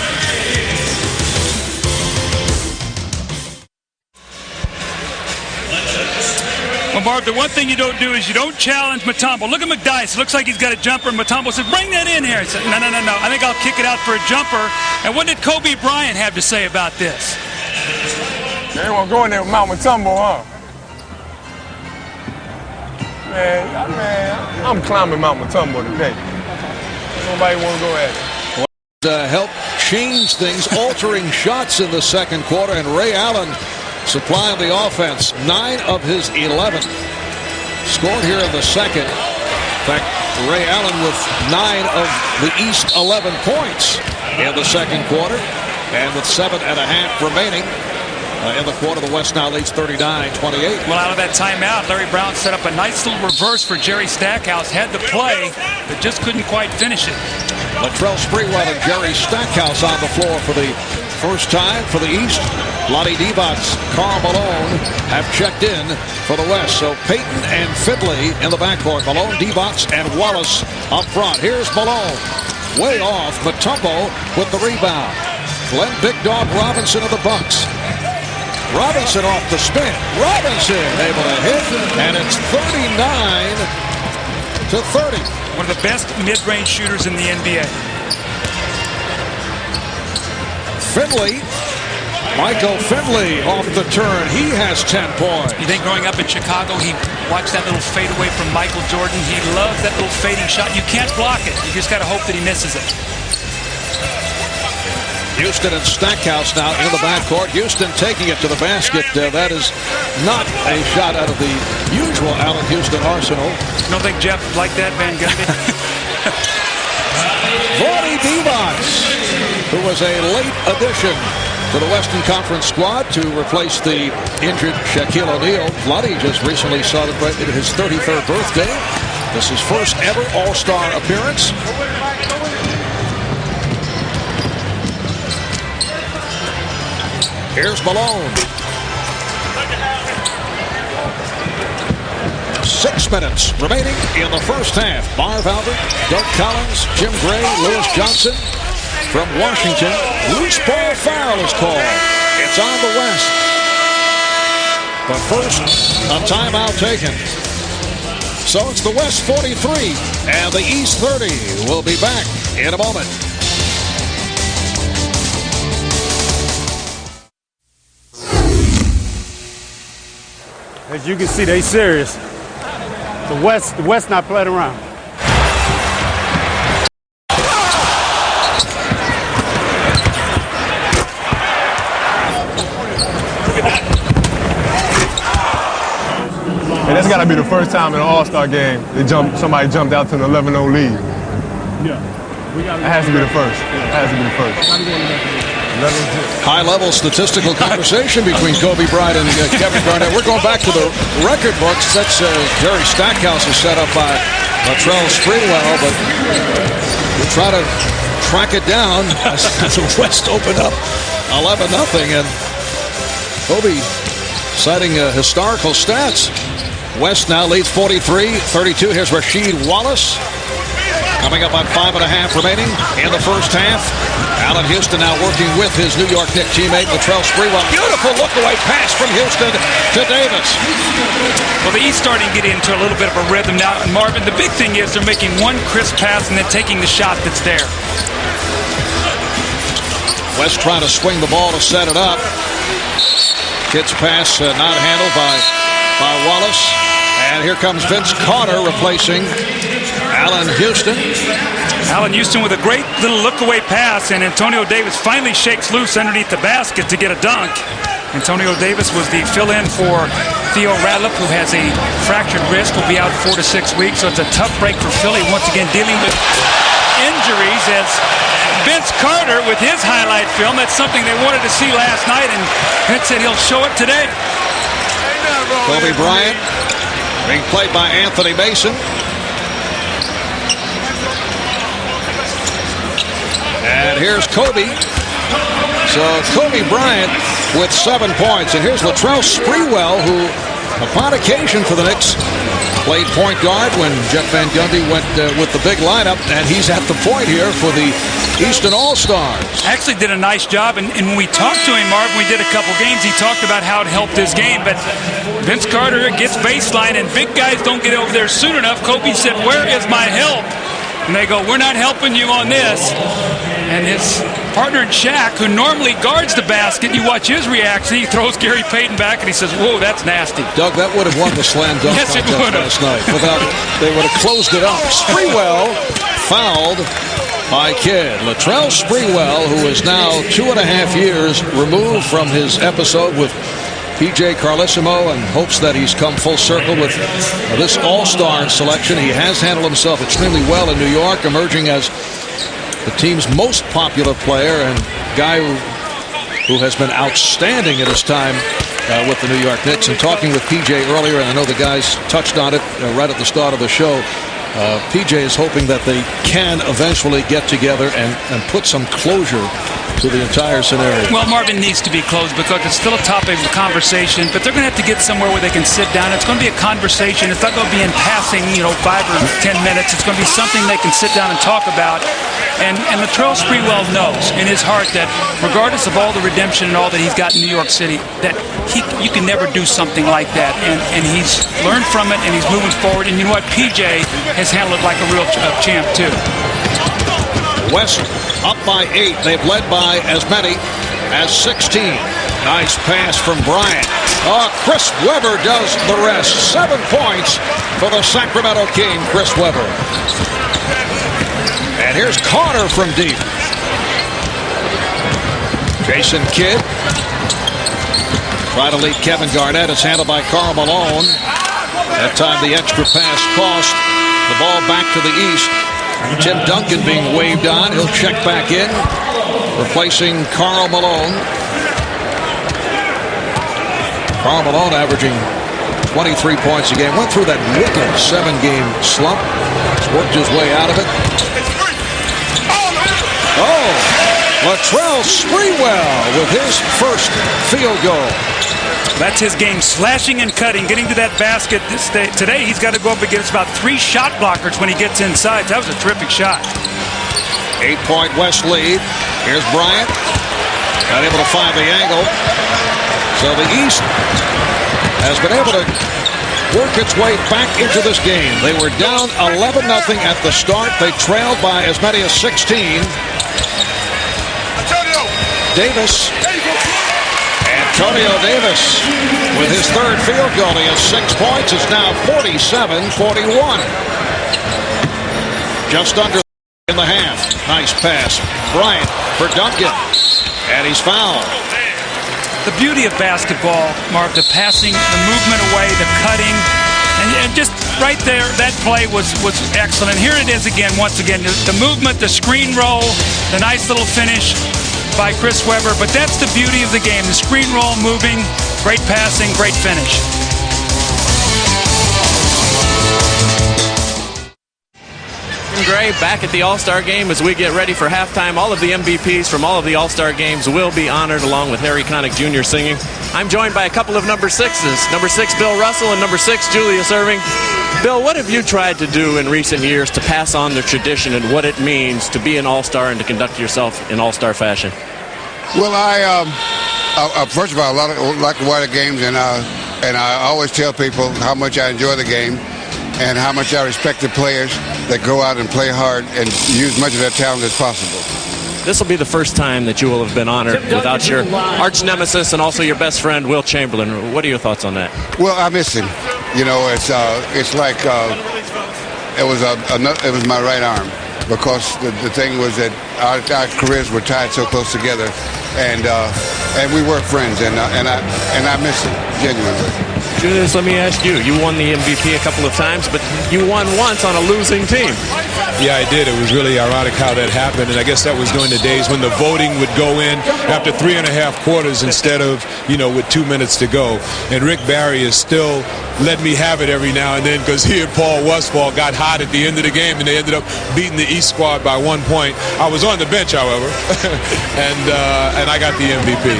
Well, Marv, the one thing you don't do is you don't challenge Mutombo. Look at McDyess. Looks like he's got a jumper. Mutombo said, bring that in here. He said, no. I think I'll kick it out for a jumper. And what did Kobe Bryant have to say about this? They won't go in there with Mount Mutombo, huh? Man, I'm climbing Mount Mutombo today. Nobody want to go at it. Help change things, altering shots in the second quarter, and Ray Allen supplying the offense. 9 of his 11 scored here in the second. In fact, Ray Allen with 9 of the East 11 points in the second quarter. And with 7.5 remaining in the quarter, the West now leads 39-28. Well, out of that timeout, Larry Brown set up a nice little reverse for Jerry Stackhouse. Had the play, but just couldn't quite finish it. Latrell Sprewell and Jerry Stackhouse on the floor for the first time for the East. Lonnie Divac, Karl Malone have checked in for the West. So Payton and Finley in the backcourt. Malone, Divac, and Wallace up front. Here's Malone. Way off. Mutombo with the rebound. Glenn Big Dog Robinson of the Bucks. Robinson off the spin. Robinson able to hit. And it's 39-30. One of the best mid-range shooters in the NBA. Finley. Michael Finley off the turn. He has 10 points. You think growing up in Chicago, he watched that little fade away from Michael Jordan. He loves that little fading shot. You can't block it. You just got to hope that he misses it. Houston and Stackhouse now in the backcourt. Houston taking it to the basket. That is not a shot out of the usual Allen Houston arsenal. You don't think Jeff liked that, Van Gundy? Lonnie Divac, who was a late addition to the Western Conference squad to replace the injured Shaquille O'Neal. Lonnie just recently celebrated his 33rd birthday. This is his first ever All-Star appearance. Here's Malone. 6 minutes remaining in the first half. Marv Albert, Doug Collins, Jim Gray, Lewis Johnson. From Washington, loose ball foul is called. It's on the West. But first, a timeout taken. So it's the West 43 and the East 30. We'll be back in a moment. As you can see, they serious. The West not playing around. And that's got to be the first time in an All-Star game somebody jumped out to an 11-0 lead. Yeah. That has to be the first. That has to be the first. High-level statistical conversation between Kobe Bryant and Kevin Garnett. We're going back to the record books. That's Jerry Stackhouse is set up by Latrell Sprewell, but we'll try to track it down as the West opened up 11-0, and Kobe citing historical stats. West now leads 43-32. Here's Rasheed Wallace coming up on 5.5 remaining in the first half. Allen Houston now working with his New York Knicks teammate Latrell Sprewell. Beautiful look-away pass from Houston to Davis. Well, the East starting to get into a little bit of a rhythm now. And Marvin, the big thing is they're making one crisp pass and then taking the shot that's there. West trying to swing the ball to set it up. Kid's pass not handled by Wallace. And here comes Vince Carter replacing Allen Houston. Allen Houston with a great little look-away pass, and Antonio Davis finally shakes loose underneath the basket to get a dunk. Antonio Davis was the fill-in for Theo Radliff, who has a fractured wrist, will be out 4 to 6 weeks, so it's a tough break for Philly, once again dealing with injuries as Vince Carter with his highlight film. That's something they wanted to see last night, and Vince said he'll show it today. Kobe Bryant being played by Anthony Mason. And here's Kobe. So Kobe Bryant with 7 points. And here's Latrell Sprewell, who upon occasion for the Knicks played point guard when Jeff Van Gundy went with the big lineup. And he's at the point here for the Eastern All-Stars. Actually did a nice job. And when we talked to him, Marv, we did a couple games, he talked about how it helped his game. But Vince Carter gets baseline, and big guys don't get over there soon enough. Kobe said, "Where is my help?" And they go, "We're not helping you on this." And his partner Shaq, who normally guards the basket, you watch his reaction. He throws Gary Payton back, and he says, "Whoa, that's nasty." Doug, that would have won the slam dunk yes, contest last night. They would have closed it up. Sprewell fouled by Kidd. Latrell Sprewell, who is now 2.5 years removed from his episode with P.J. Carlissimo and hopes that he's come full circle with this all-star selection. He has handled himself extremely well in New York, emerging as the team's most popular player and guy who has been outstanding at his time with the New York Knicks. And talking with P.J. earlier, and I know the guys touched on it right at the start of the show, P.J. is hoping that they can eventually get together and put some closure to the entire scenario. Well, Marvin needs to be closed because it's still a topic of conversation, but they're going to have to get somewhere where they can sit down. It's going to be a conversation. It's not going to be in passing, 5 or 10 minutes. It's going to be something they can sit down and talk about. And Latrell Sprewell knows in his heart that regardless of all the redemption and all that he's got in New York City, that you can never do something like that. And he's learned from it, and he's moving forward. And you know what? PJ has handled it like a real champ, too. West up by 8. They've led by as many as 16. Nice pass from Bryant. Chris Webber does the rest. 7 points for the Sacramento King, Chris Webber. And here's Carter from deep. Jason Kidd. Try to lead Kevin Garnett. It's handled by Karl Malone. That time the extra pass cost. The ball back to the east. Tim Duncan being waved on. He'll check back in, replacing Karl Malone. Karl Malone averaging 23 points a game. Went through that wicked 7-game slump. He's worked his way out of it. Latrell Sprewell with his first field goal. That's his game, slashing and cutting, getting to that basket. Today he's got to go up against about 3 shot blockers when he gets inside. That was a terrific shot. 8-point West lead. Here's Bryant. Not able to find the angle. So the East has been able to work its way back into this game. They were down 11-0 at the start. They trailed by as many as 16. Davis. Antonio Davis with his third field goal. He has 6 points. It's now 47-41. Just under in the half. Nice pass. Bryant for Duncan. And he's fouled. The beauty of basketball, Mark, the passing, the movement away, the cutting, and just right there, that play was excellent. Here it is again, once again, the movement, the screen roll, the nice little finish by Chris Webber, but that's the beauty of the game. The screen roll, moving, great passing, great finish. Gray back at the All-Star game as we get ready for halftime. All of the MVPs from all of the All-Star games will be honored along with Harry Connick Jr. singing. I'm joined by a couple of number 6s. Number 6, Bill Russell, and number 6, Julius Erving. Bill, what have you tried to do in recent years to pass on the tradition and what it means to be an All-Star and to conduct yourself in All-Star fashion? Well, I first of all, I like to watch the games, and I always tell people how much I enjoy the game and how much I respect the players that go out and play hard and use much of their talent as possible. This will be the first time that you will have been honored without your arch nemesis and also your best friend, Wilt Chamberlain. What are your thoughts on that? Well, I miss him. It's like it was my right arm, because the thing was that our careers were tied so close together, and we were friends, and I miss him genuinely. Julius, let me ask you. You won the MVP a couple of times, but you won once on a losing team. Yeah, I did. It was really ironic how that happened, and I guess that was during the days when the voting would go in after 3.5 quarters instead of, with 2 minutes to go. And Rick Barry is still let me have it every now and then, because he and Paul Westphal got hot at the end of the game, and they ended up beating the East squad by 1 point. I was on the bench, however, and I got the MVP.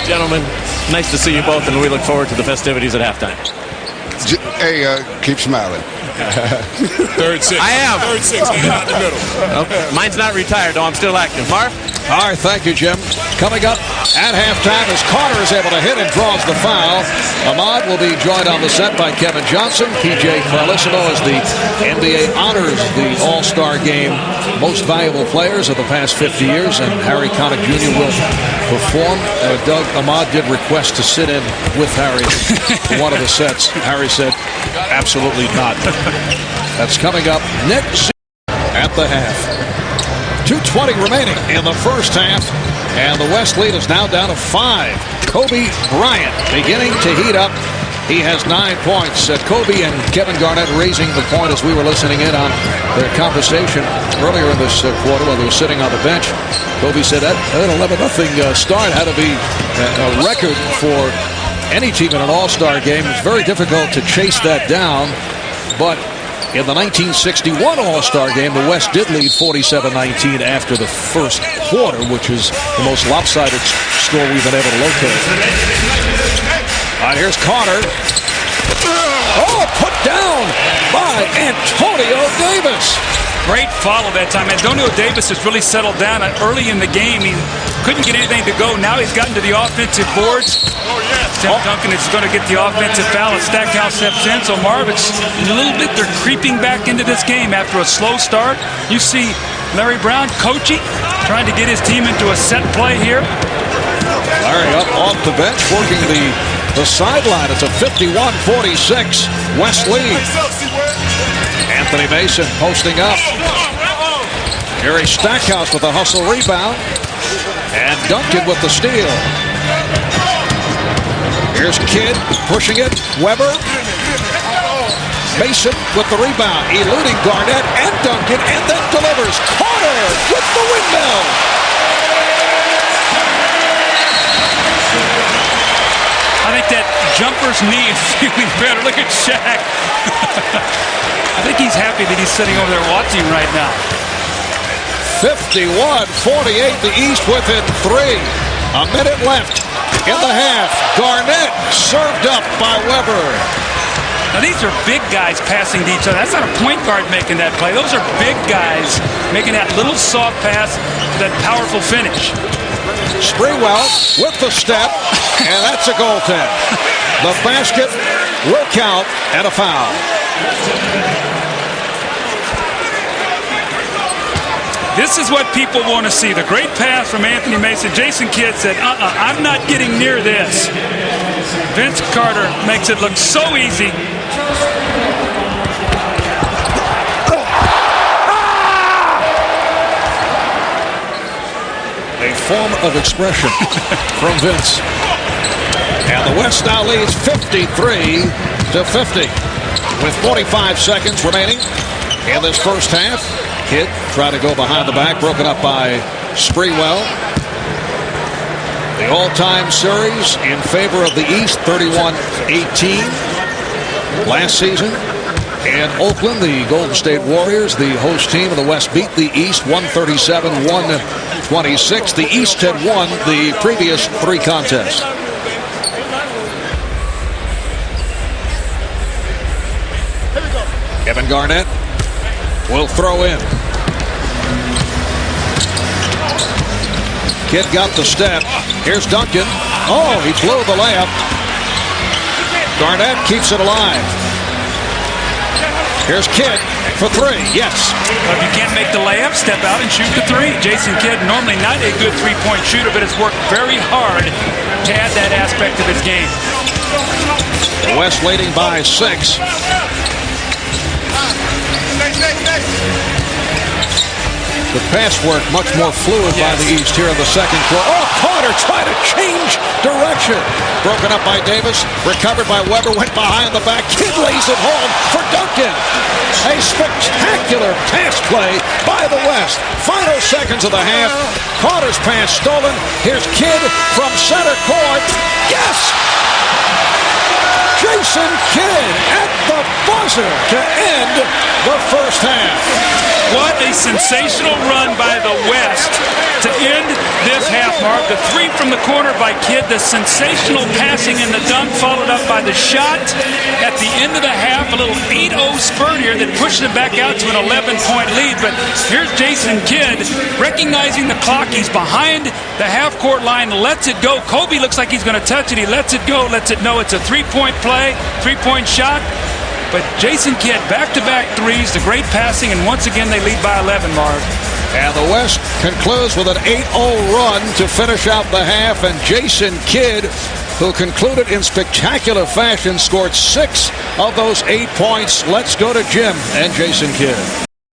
Gentlemen, nice to see you both, and we look forward to the festivities at halftime. Hey, keep smiling. Third 6. I am. Third 6. Out the middle. Okay. Mine's not retired, though. I'm still active. Marv? All right, thank you, Jim. Coming up at halftime as Carter is able to hit and draws the foul. Ahmad will be joined on the set by Kevin Johnson. P.J. Carlissimo as the NBA honors the All-Star Game most valuable players of the past 50 years, and Harry Connick Jr. will perform. Doug, Ahmad did request to sit in with Harry for one of the sets. Harry said, absolutely not. That's coming up next at the half. 2:20 remaining in the first half, and the West lead is now down to 5. Kobe Bryant beginning to heat up. He has 9 points. Kobe and Kevin Garnett raising the point as we were listening in on their conversation earlier in this quarter while they were sitting on the bench. Kobe said that 11-0 start had to be a record for any team in an all-star game. It's very difficult to chase that down, but in the 1961 All-Star game, the West did lead 47-19 after the first quarter, which is the most lopsided score we've been able to locate. All right, here's Carter. Oh, put down by Antonio Davis. Great follow that time. Antonio Davis has really settled down early in the game. He couldn't get anything to go. Now he's gotten to the offensive boards. Duncan is going to get the offensive foul, and Stackhouse steps in. So Marv, it's a little bit, they're creeping back into this game after a slow start. You see Larry Brown coaching, trying to get his team into a set play here. Larry up off the bench, working the sideline. It's a 51-46 West lead. Anthony Mason posting up. Gary Stackhouse with a hustle rebound. And Duncan with the steal. Here's Kidd pushing it. Weber. Mason with the rebound. Eluding Garnett and Duncan, and then delivers. Carter with the windmill. I think that jumper's knee is feeling better. Look at Shaq. I think he's happy that he's sitting over there watching right now. 51-48, the East within 3. A minute left in the half. Garnett served up by Weber. Now these are big guys passing to each other. That's not a point guard making that play. Those are big guys making that little soft pass, that powerful finish. Sprewell with the step, and that's a goaltend. The basket will count and a foul. This is what people want to see. The great pass from Anthony Mason. Jason Kidd said, I'm not getting near this. Vince Carter makes it look so easy. A form of expression from Vince. And the West now leads 53-50 with 45 seconds remaining in this first half. Kidd trying to go behind the back, broken up by Sprewell. The all-time series in favor of the East, 31-18 last season. In Oakland, the Golden State Warriors, the host team of the West, beat the East 137-126. The East had won the previous 3 contests. Kevin Garnett will throw in. Kidd got the step. Here's Duncan. Oh, he blew the layup. Garnett keeps it alive. Here's Kidd for 3. Yes. Well, if you can't make the layup, step out and shoot the 3. Jason Kidd, normally not a good three-point shooter, but has worked very hard to add that aspect of his game. The West leading by 6. The pass work much more fluid by the East here in the second quarter. Oh, Carter trying to change direction. Broken up by Davis. Recovered by Weber. Went behind the back. Kidd lays it home for Duncan. A spectacular pass play by the West. Final seconds of the half. Carter's pass stolen. Here's Kidd from center court. Yes! Jason Kidd at the buzzer to end the first half. What a sensational run by the West to end this half, Mark. The 3 from the corner by Kidd, the sensational passing and the dunk followed up by the shot at the end of the half. A little 8-0 spurt here that pushes it back out to an 11-point lead. But here's Jason Kidd recognizing the clock. He's behind the half-court line, lets it go. Kobe looks like he's going to touch it. He lets it go, lets it know it's a 3-point play, 3-point shot. But Jason Kidd, back-to-back threes, the great passing, and once again they lead by 11, Marv. And the West concludes with an 8-0 run to finish out the half, and Jason Kidd, who concluded in spectacular fashion, scored 6 of those 8 points. Let's go to Jim and Jason Kidd.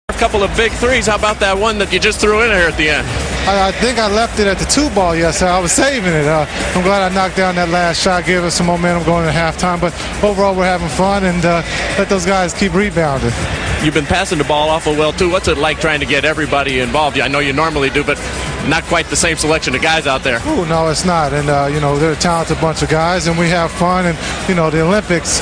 A couple of big threes. How about that one that you just threw in here at the end? I think I left it at the 2-ball yesterday. I was saving it. I'm glad I knocked down that last shot, gave us some momentum going into halftime. But overall, we're having fun, and let those guys keep rebounding. You've been passing the ball awful well, too. What's it like trying to get everybody involved? I know you normally do, but not quite the same selection of guys out there. Oh, no, it's not. And, they're a talented bunch of guys, and we have fun. And, the Olympics,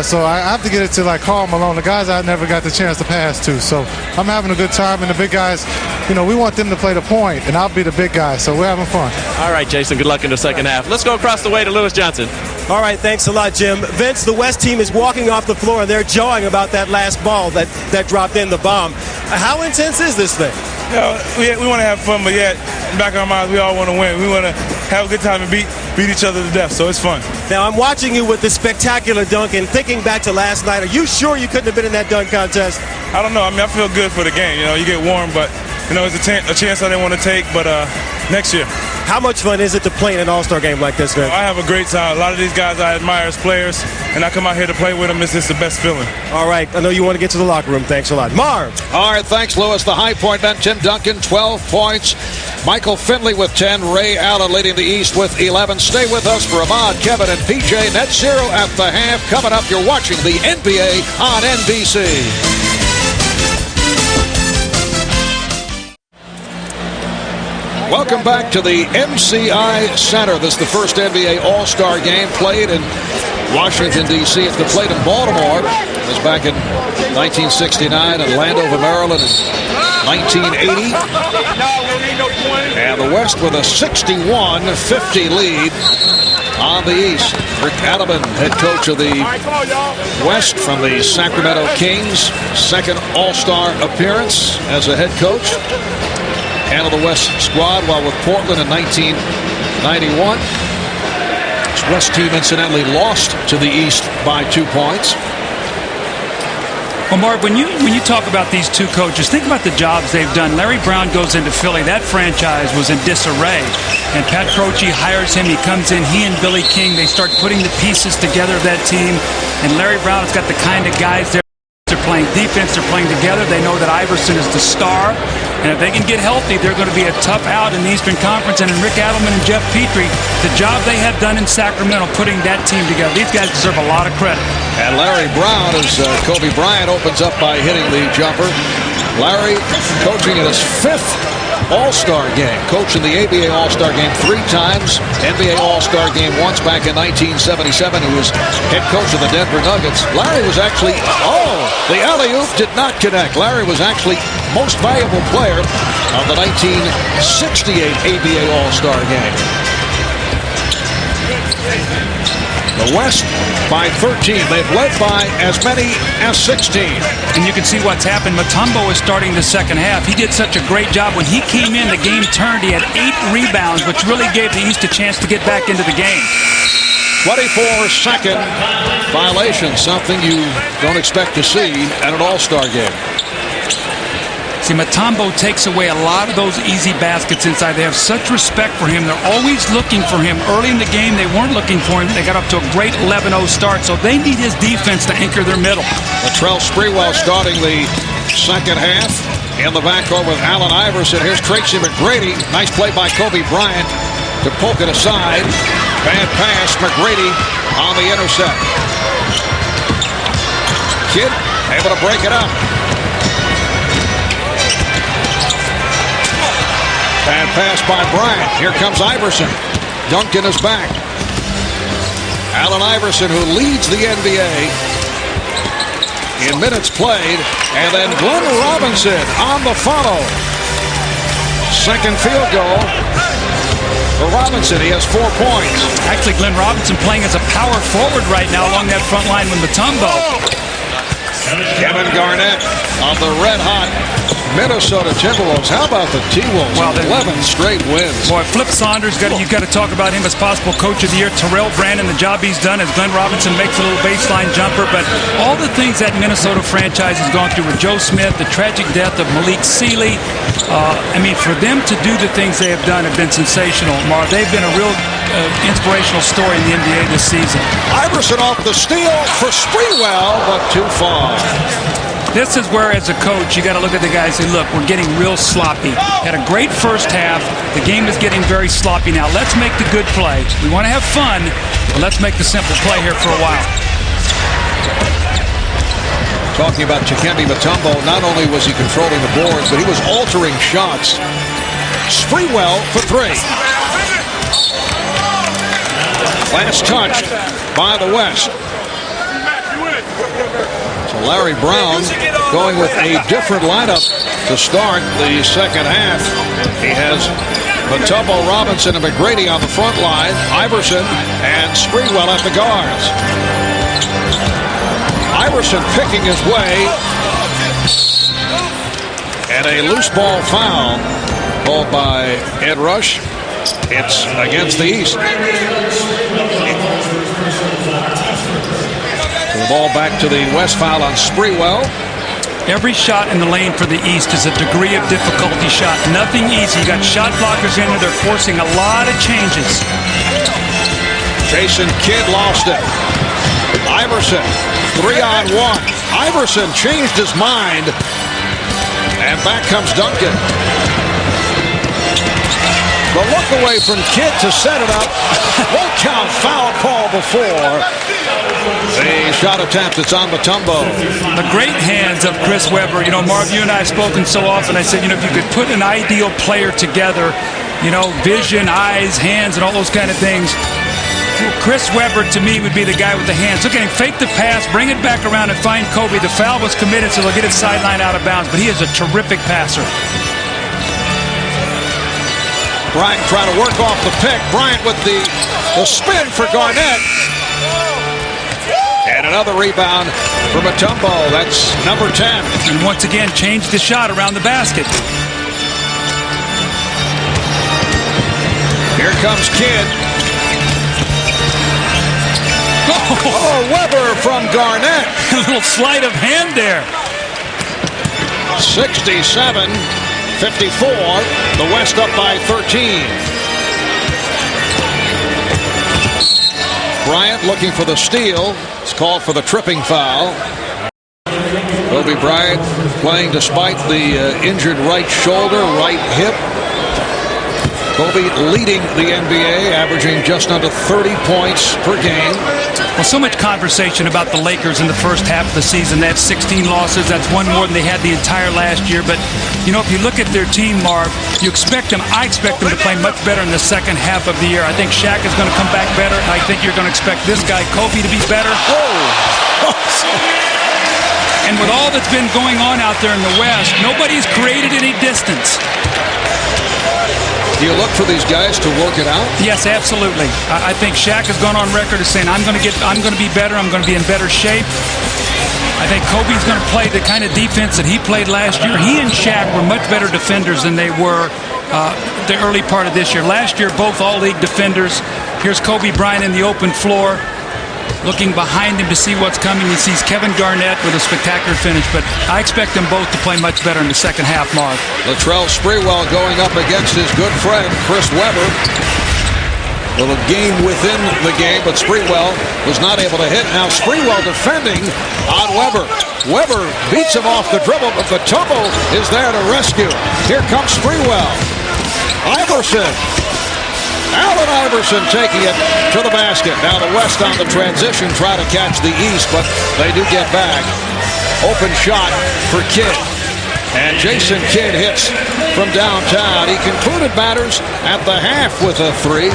so I have to get it to, like, Karl Malone, the guys I never got the chance to pass to. So I'm having a good time, and the big guys, we want them to play the point, and I'll be the big guy. So we're having fun. All right, Jason, good luck in the second half. Let's go across the way to Lewis Johnson. All right, thanks a lot, Jim. Vince, the West team is walking off the floor, and they're jawing about that last ball that dropped in, the bomb. How intense is this thing? We want to have fun, but yet, in the back of our minds, we all want to win. We want to have a good time and beat each other to death, so it's fun. Now, I'm watching you with the spectacular dunk, and thinking back to last night, are you sure you couldn't have been in that dunk contest? I don't know. I feel good for the game. You get warm, but, it's a chance I didn't want to take, but next year. How much fun is it to play in an all-star game like this, man? I have a great time. A lot of these guys I admire as players, and I come out here to play with them. It's just the best feeling. All right. I know you want to get to the locker room. Thanks a lot. Marv. All right. Thanks, Lewis. The high point man, Tim Duncan, 12 points. Michael Finley with 10. Ray Allen leading the East with 11. Stay with us for Ahmad, Kevin, and PJ. Net zero at the half. Coming up, you're watching the NBA on NBC. Welcome back to the MCI Center. This is the first NBA All-Star game played in Washington, D.C. It's been played in Baltimore. It was back in 1969 and Landover, Maryland in 1980. And the West with a 61-50 lead on the East. Rick Adelman, head coach of the West from the Sacramento Kings. Second All-Star appearance as a head coach. And of the West squad while with Portland in 1991. This West team incidentally lost to the East by 2 points. Well, Mark, when you talk about these two coaches, think about the jobs they've done. Larry Brown goes into Philly. That franchise was in disarray. And Pat Croce hires him. He comes in. He and Billy King, they start putting the pieces together of that team. And Larry Brown has got the kind of guys there. They're playing defense. They're playing together. They know that Iverson is the star. And if they can get healthy, they're going to be a tough out in the Eastern Conference. And in Rick Adelman and Jeff Petrie, the job they have done in Sacramento putting that team together, these guys deserve a lot of credit. And Larry Brown, as Kobe Bryant opens up by hitting the jumper. Larry coaching in his 5th All-Star game. Coached in the ABA All-Star game 3 times. NBA All-Star game once back in 1977. He was head coach of the Denver Nuggets. Larry was actually, the alley-oop did not connect. Larry was actually most valuable player of the 1968 ABA All-Star game. The West by 13. They've led by as many as 16. And you can see what's happened. Mutombo is starting the second half. He did such a great job. When he came in, the game turned. He had 8 rebounds, which really gave the East a chance to get back into the game. 24-second violation, something you don't expect to see at an All-Star game. See, Mutombo takes away a lot of those easy baskets inside. They have such respect for him. They're always looking for him. Early in the game, they weren't looking for him. They got up to a great 11-0 start, so they need his defense to anchor their middle. Latrell Sprewell starting the second half. In the backcourt with Allen Iverson. Here's Tracy McGrady. Nice play by Kobe Bryant to poke it aside. Bad pass. McGrady on the intercept. Kidd able to break it up. Bad pass by Bryant. Here comes Iverson. Duncan is back. Allen Iverson, who leads the NBA in minutes played. And then Glenn Robinson on the follow. Second field goal for Robinson. He has 4 points. Actually, Glenn Robinson playing as a power forward right now along that front line with Mutombo. Kevin Garnett of the red-hot Minnesota Timberwolves. How about the T-Wolves? Well, 11 straight wins. Boy, Flip Saunders, you've got to talk about him as possible coach of the year. Terrell Brandon, the job he's done as Glenn Robinson makes a little baseline jumper. But all the things that Minnesota franchise has gone through with Joe Smith, the tragic death of Malik Sealy. For them to do the things they have done have been sensational, Mar. They've been a real inspirational story in the NBA this season. Iverson off the steal for Sprewell, but too far. This is where, as a coach, you got to look at the guys and say, look, we're getting real sloppy. Had a great first half. The game is getting very sloppy now. Let's make the good play. We want to have fun, but let's make the simple play here for a while. Talking about Mutombo, not only was he controlling the boards, but he was altering shots. Sprewell for three. Last touched by the West. So Larry Brown going with a different lineup to start the second half. He has Mutombo, Robinson, and McGrady on the front line. Iverson and Sprewell at the guards. Iverson picking his way. And a loose ball foul called by Ed Rush. It's against the East. The ball back to the West, foul on Sprewell. Every shot in the lane for the East is a degree of difficulty shot. Nothing easy. You got shot blockers in there. They're forcing a lot of changes. Jason Kidd lost it. Iverson, 3-on-1. Iverson changed his mind. And back comes Duncan. The look away from Kidd to set it up. Won't count, foul call before the shot attempt. It's on Mutombo. The great hands of Chris Webber. You know, Marv, you and I have spoken so often. I said, you know, if you could put an ideal player together, you know, vision, eyes, hands, and all those kind of things, Chris Webber, to me, would be the guy with the hands. Look at him, fake the pass, bring it back around and find Kobe. The foul was committed, so they'll get it sideline out of bounds, but he is a terrific passer. Bryant trying to work off the pick. Bryant with the spin for Garnett. And another rebound for Mutombo. That's number 10. And once again, changed the shot around the basket. Here comes Kidd. Oh, Webber from Garnett. A little sleight of hand there. 67-54. The West up by 13. Bryant looking for the steal. It's called for the tripping foul. Kobe Bryant playing despite the injured right shoulder, right hip. Kobe leading the NBA, averaging just under 30 points per game. Well, so much conversation about the Lakers in the first half of the season. They have 16 losses. That's one more than they had the entire last year. But, you know, if you look at their team, Marv, I expect them to play much better in the second half of the year. I think Shaq is going to come back better. I think you're going to expect this guy, Kobe, to be better. Oh. And with all that's been going on out there in the West, nobody's created any distance. Do you look for these guys to work it out? Yes, absolutely. I think Shaq has gone on record as saying, I'm going to be better. I'm going to be in better shape. I think Kobe's going to play the kind of defense that he played last year. He and Shaq were much better defenders than they were the early part of this year. Last year, both all-league defenders. Here's Kobe Bryant in the open floor, looking behind him to see what's coming. He sees Kevin Garnett with a spectacular finish, but I expect them both to play much better in the second half, Marv. Latrell Sprewell going up against his good friend, Chris Webber. A little game within the game, but Sprewell was not able to hit. Now Sprewell defending on Webber. Webber beats him off the dribble, but Mutombo is there to rescue. Here comes Sprewell. Iverson. Allen Iverson taking it to the basket. Now the West on the transition, try to catch the East, but they do get back. Open shot for Kidd. And Jason Kidd hits from downtown. He concluded matters at the half with a three.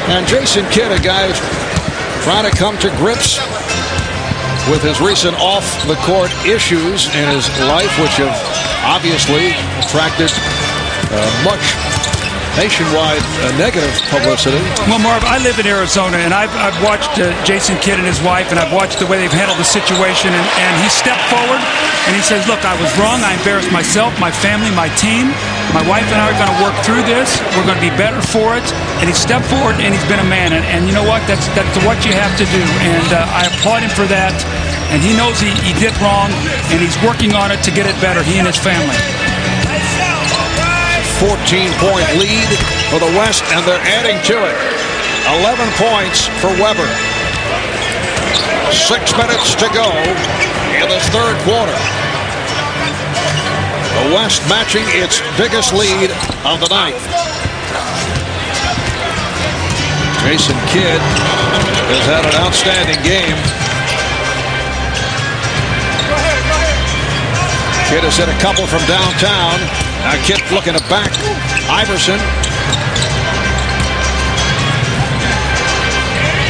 And Jason Kidd, a guy who's trying to come to grips with his recent off-the-court issues in his life, which have obviously attracted much nationwide negative publicity. Well, Marv, I live in Arizona, and I've watched Jason Kidd and his wife, and I've watched the way they've handled the situation, and he stepped forward, and he says, look, I was wrong. I embarrassed myself, my family, my team. My wife and I are going to work through this. We're going to be better for it. And he stepped forward, and he's been a man. And you know what? That's what you have to do, and I applaud him for that. And he knows he did wrong, and he's working on it to get it better, he and his family. 14-point lead for the West, and they're adding to it. 11 points for Webber. 6 minutes to go in this third quarter. The West matching its biggest lead of the night. Jason Kidd has had an outstanding game. Kidd has hit a couple from downtown. Now Kidd looking to back Iverson.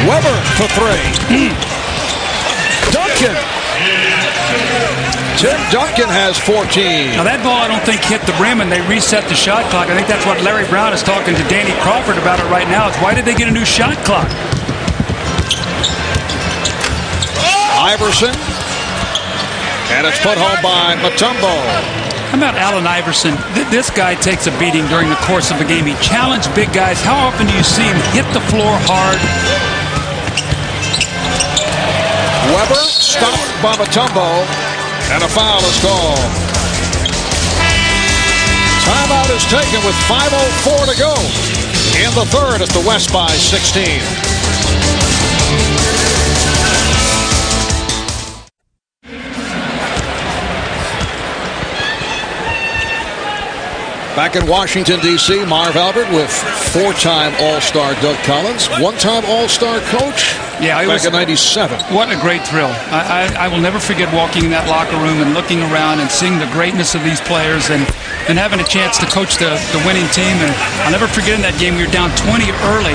Weber for three. Duncan. Tim Duncan has 14. Now that ball I don't think hit the rim and they reset the shot clock. I think that's what Larry Brown is talking to Danny Crawford about it right now. Is why did they get a new shot clock? Iverson. And it's put home by Mutombo. How about Allen Iverson? This guy takes a beating during the course of a game. He challenged big guys. How often do you see him hit the floor hard? Weber stopped by Mutombo, and a foul is called. Timeout is taken with 5:04 to go in the third. It's the West by 16. Back in Washington, D.C., Marv Albert with four-time All-Star Doug Collins, one-time All-Star coach back in '97. What a great thrill. I will never forget walking in that locker room and looking around and seeing the greatness of these players and having a chance to coach the winning team. And I'll never forget in that game, we were down 20 early,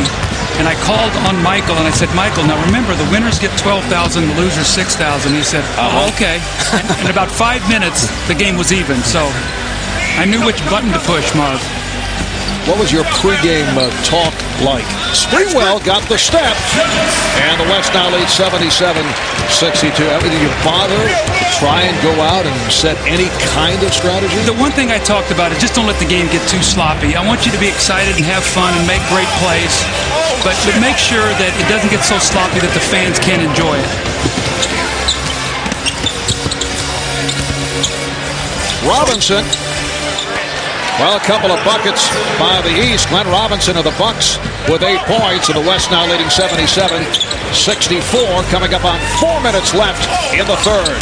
and I called on Michael, and I said, Michael, now remember, the winners get $12,000, the losers $6,000. He said, oh, okay. In about 5 minutes, the game was even. So I knew which button to push, Marv. What was your pregame talk like? Springwell got the step, and the West now leads 77-62. Did you bother to try and go out and set any kind of strategy? The one thing I talked about is just don't let the game get too sloppy. I want you to be excited and have fun and make great plays, but make sure that it doesn't get so sloppy that the fans can't enjoy it. Robinson. Well, a couple of buckets by the East. Glenn Robinson of the Bucks with 8 points, and the West now leading 77-64. Coming up on 4 minutes left in the third.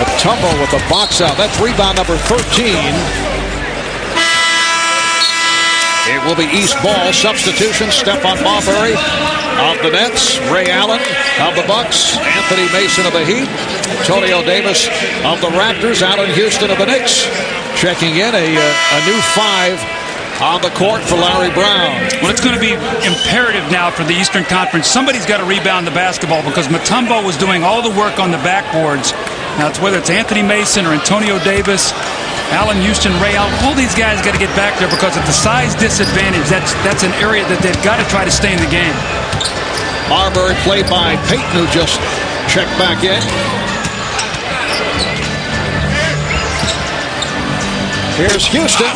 Mutombo with the box out. That's rebound number 13. It will be East ball. Substitution. Stephon Marbury of the Nets. Ray Allen of the Bucks. Anthony Mason of the Heat. Antonio Davis of the Raptors. Allen Houston of the Knicks. Checking in a new 5 on the court for Larry Brown. Well, it's going to be imperative now for the Eastern Conference. Somebody's got to rebound the basketball because Mutombo was doing all the work on the backboards. Now, whether it's Anthony Mason or Antonio Davis, Allen Houston, Ray Allen, all these guys got to get back there because of the size disadvantage. That's an area that they've got to try to stay in the game. Marbury played by Payton, who just checked back in. Here's Houston.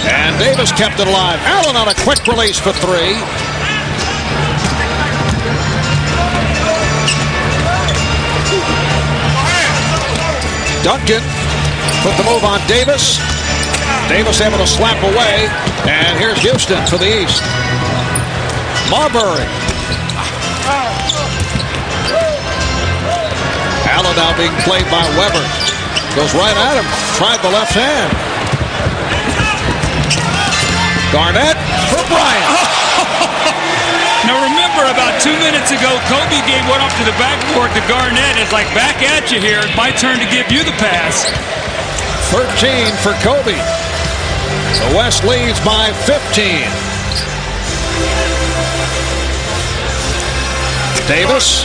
And Davis kept it alive. Allen on a quick release for 3. Duncan put the move on Davis. Davis able to slap away. And here's Houston for the East. Marbury. Allen now being played by Weber. Goes right at him. Tried the left hand. Garnett for Bryant. Now remember, about 2 minutes ago, Kobe gave one up to the backboard to Garnett. It's like, back at you here. It's my turn to give you the pass. 13 for Kobe. The West leads by 15. Davis.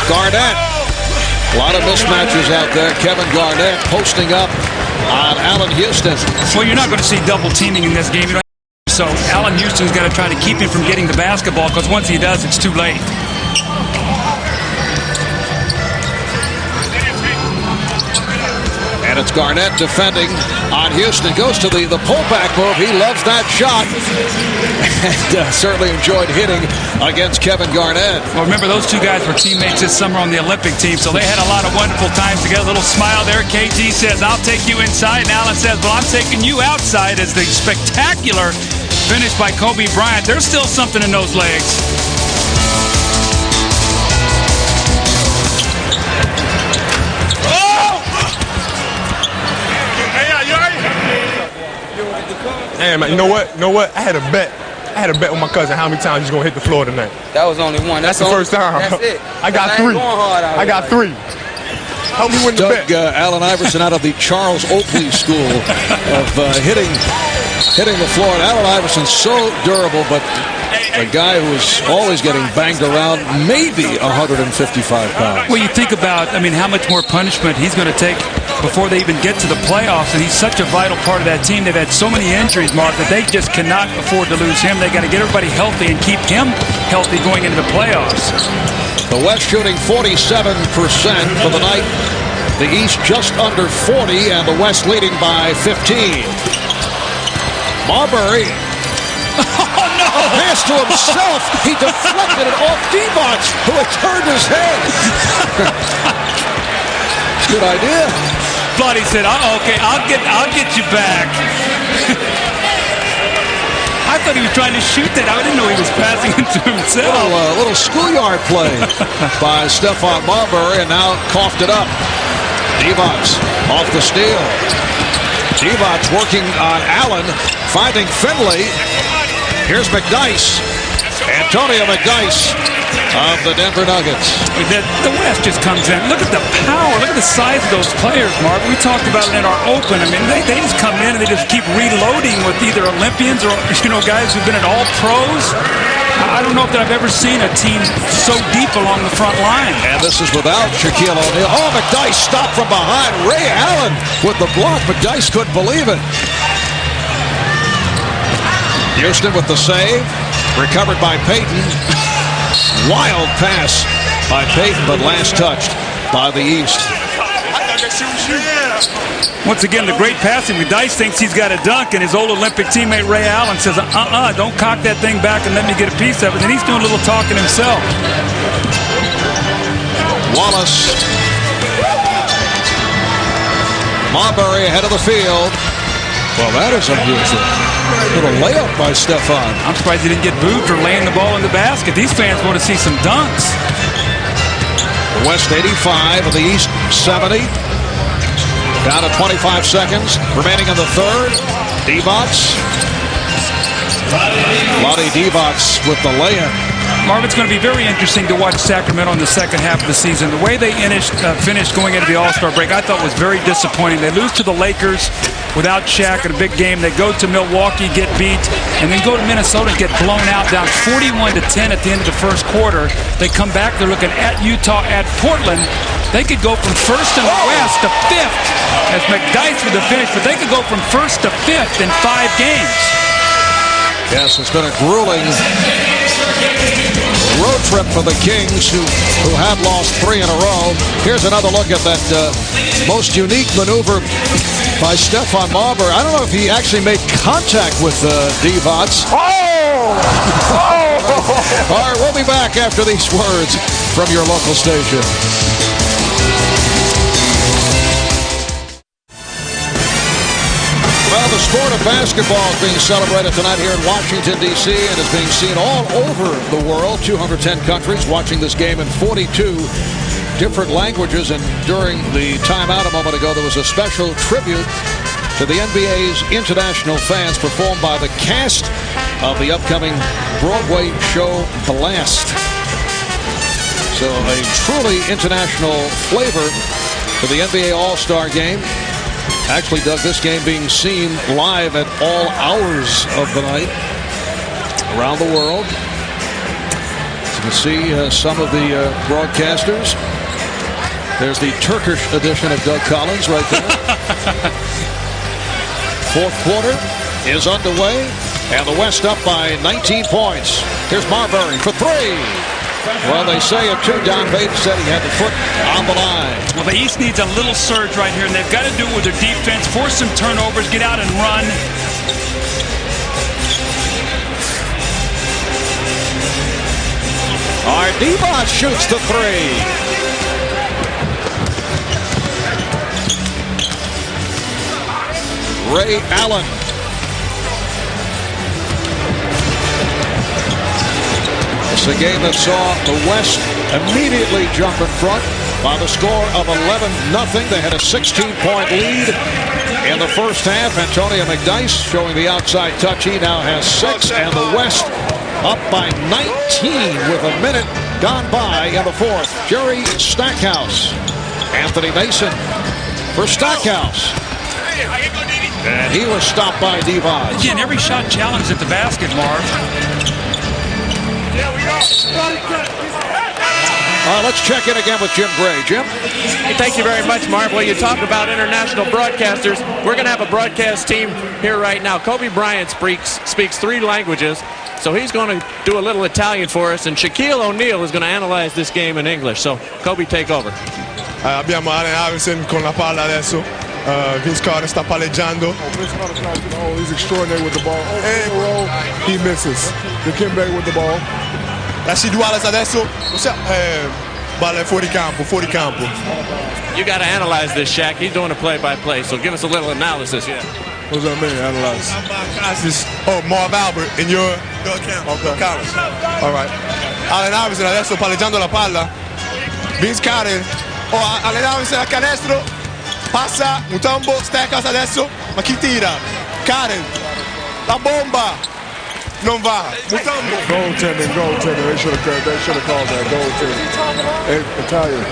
Garnett. A lot of mismatches out there. Kevin Garnett posting up on Allen Houston. Well, you're not going to see double teaming in this game. So Allen Houston's got to try to keep him from getting the basketball because once he does, it's too late. And it's Garnett defending on Houston. Goes to the pullback move. He loves that shot. And certainly enjoyed hitting against Kevin Garnett. Well, remember, those two guys were teammates this summer on the Olympic team, so they had a lot of wonderful times together. A little smile there. KG says, I'll take you inside. And Allen says, well, I'm taking you outside, as the spectacular finish by Kobe Bryant. There's still something in those legs. Hey, man, you know what? I had a bet with my cousin how many times he's going to hit the floor tonight. That was only one. That's the first time. That's it. I got three. I got three. Help me win the bet. Allen Iverson out of the Charles Oakley school of hitting the floor. And Allen Iverson's so durable, but a guy who's always getting banged around, maybe 155 pounds. Well, you think about, how much more punishment he's going to take before they even get to the playoffs, and he's such a vital part of that team. They've had so many injuries, Mark, that they just cannot afford to lose him. They got to get everybody healthy and keep him healthy going into the playoffs. The West shooting 47% for the night. The East just under 40, and the West leading by 15. Marbury. Oh, no! Pass to himself. He deflected it off Divac, who had turned his head. Good idea. Bloody said, okay, I'll get you back. I thought he was trying to shoot that. I didn't know he was passing it to himself. A little schoolyard play by Stephon Marbury, and now coughed it up. Divac off the steal. Divac working on Allen, finding Finley. Here's McDyess. Antonio McDyess of the Denver Nuggets. The West just comes in. Look at the power. Look at the size of those players, Mark. We talked about it in our open. They just come in and they just keep reloading with either Olympians or guys who've been at all pros. I don't know if I've ever seen a team so deep along the front line. And this is without Shaquille O'Neal. Oh, McDyess stopped from behind. Ray Allen with the block. McDyess couldn't believe it. Houston with the save. Recovered by Payton. Wild pass by Payton, but last touched by the East. Once again, the great passing. McDyess thinks he's got a dunk, and his old Olympic teammate Ray Allen says, don't cock that thing back and let me get a piece of it. And he's doing a little talking himself. Wallace. Marbury ahead of the field. Well, that is unusual. Little layup by Stephon. I'm surprised he didn't get booed for laying the ball in the basket. These fans want to see some dunks. The West 85 and the East 70. Down to 25 seconds remaining in the third. Divac. Vlade Divac with the layup. Marv, it's going to be very interesting to watch Sacramento in the second half of the season. The way they finished going into the All-Star break, I thought was very disappointing. They lose to the Lakers without Shaq in a big game. They go to Milwaukee, get beat, and then go to Minnesota and get blown out, down 41-10 at the end of the first quarter. They come back. They're looking at Utah, at Portland. They could go from first in the West to fifth, as McDyess with the finish, but they could go from first to fifth in 5 games. Yes, it's been a grueling road trip for the Kings, who have lost 3 in a row. Here's another look at that most unique maneuver by Stephon Marbury. I don't know if he actually made contact with Divac. Oh! All right, we'll be back after these words from your local station. Well, the sport of basketball is being celebrated tonight here in Washington, D.C., and is being seen all over the world. 210 countries watching this game in 42 different languages. And during the timeout a moment ago, there was a special tribute to the NBA's international fans performed by the cast of the upcoming Broadway show Blast. So a truly international flavor to the NBA All-Star Game. Actually, Doug, this game being seen live at all hours of the night around the world. As you can see some of the broadcasters. There's the Turkish edition of Doug Collins right there. Fourth quarter is underway, and the West up by 19 points. Here's Marbury for 3. Well, they say a 2 down. Bates said he had the foot on the line. Well, the East needs a little surge right here, and they've got to do it with their defense, force some turnovers, get out and run. All right, Divac shoots the 3. Ray Allen. a game that saw the West immediately jump in front by the score of 11-0. They had a 16-point lead in the first half. Antonio McDyess showing the outside touch. He now has 6, and the West up by 19 with a minute gone by in the fourth. Jerry Stackhouse. Anthony Mason for Stackhouse. And he was stopped by Divac. Again, every shot challenged at the basket, Marv. Let's check in again with Jim Gray. Jim? Hey, thank you very much, Marv. Well, you talk about international broadcasters. We're going to have a broadcast team here right now. Kobe Bryant speaks 3 languages, so he's going to do a little Italian for us, and Shaquille O'Neal is going to analyze this game in English. So, Kobe, take over. Abbiamo Allen Iverson con la palla adesso. Vince Carter sta palleggiando. He's extraordinary with the ball. He misses. Dikembe with the ball. Lasci Duales adesso. Balla fuori campo, fuori campo. You got to analyze this, Shaq. He's doing a play-by-play, so give us a little analysis. Yeah. What does that mean, analyze? Oh, Marv Albert in your college. All right. Allen Iverson adesso palleggiando la palla. Vince Carter. Oh, Allen Iverson a canestro. Passa, Mutombo, Stackhouse adesso, ma chi tira? Karen, la bomba, non va. Mutombo. Goaltending. They should have called that goaltending. Italian.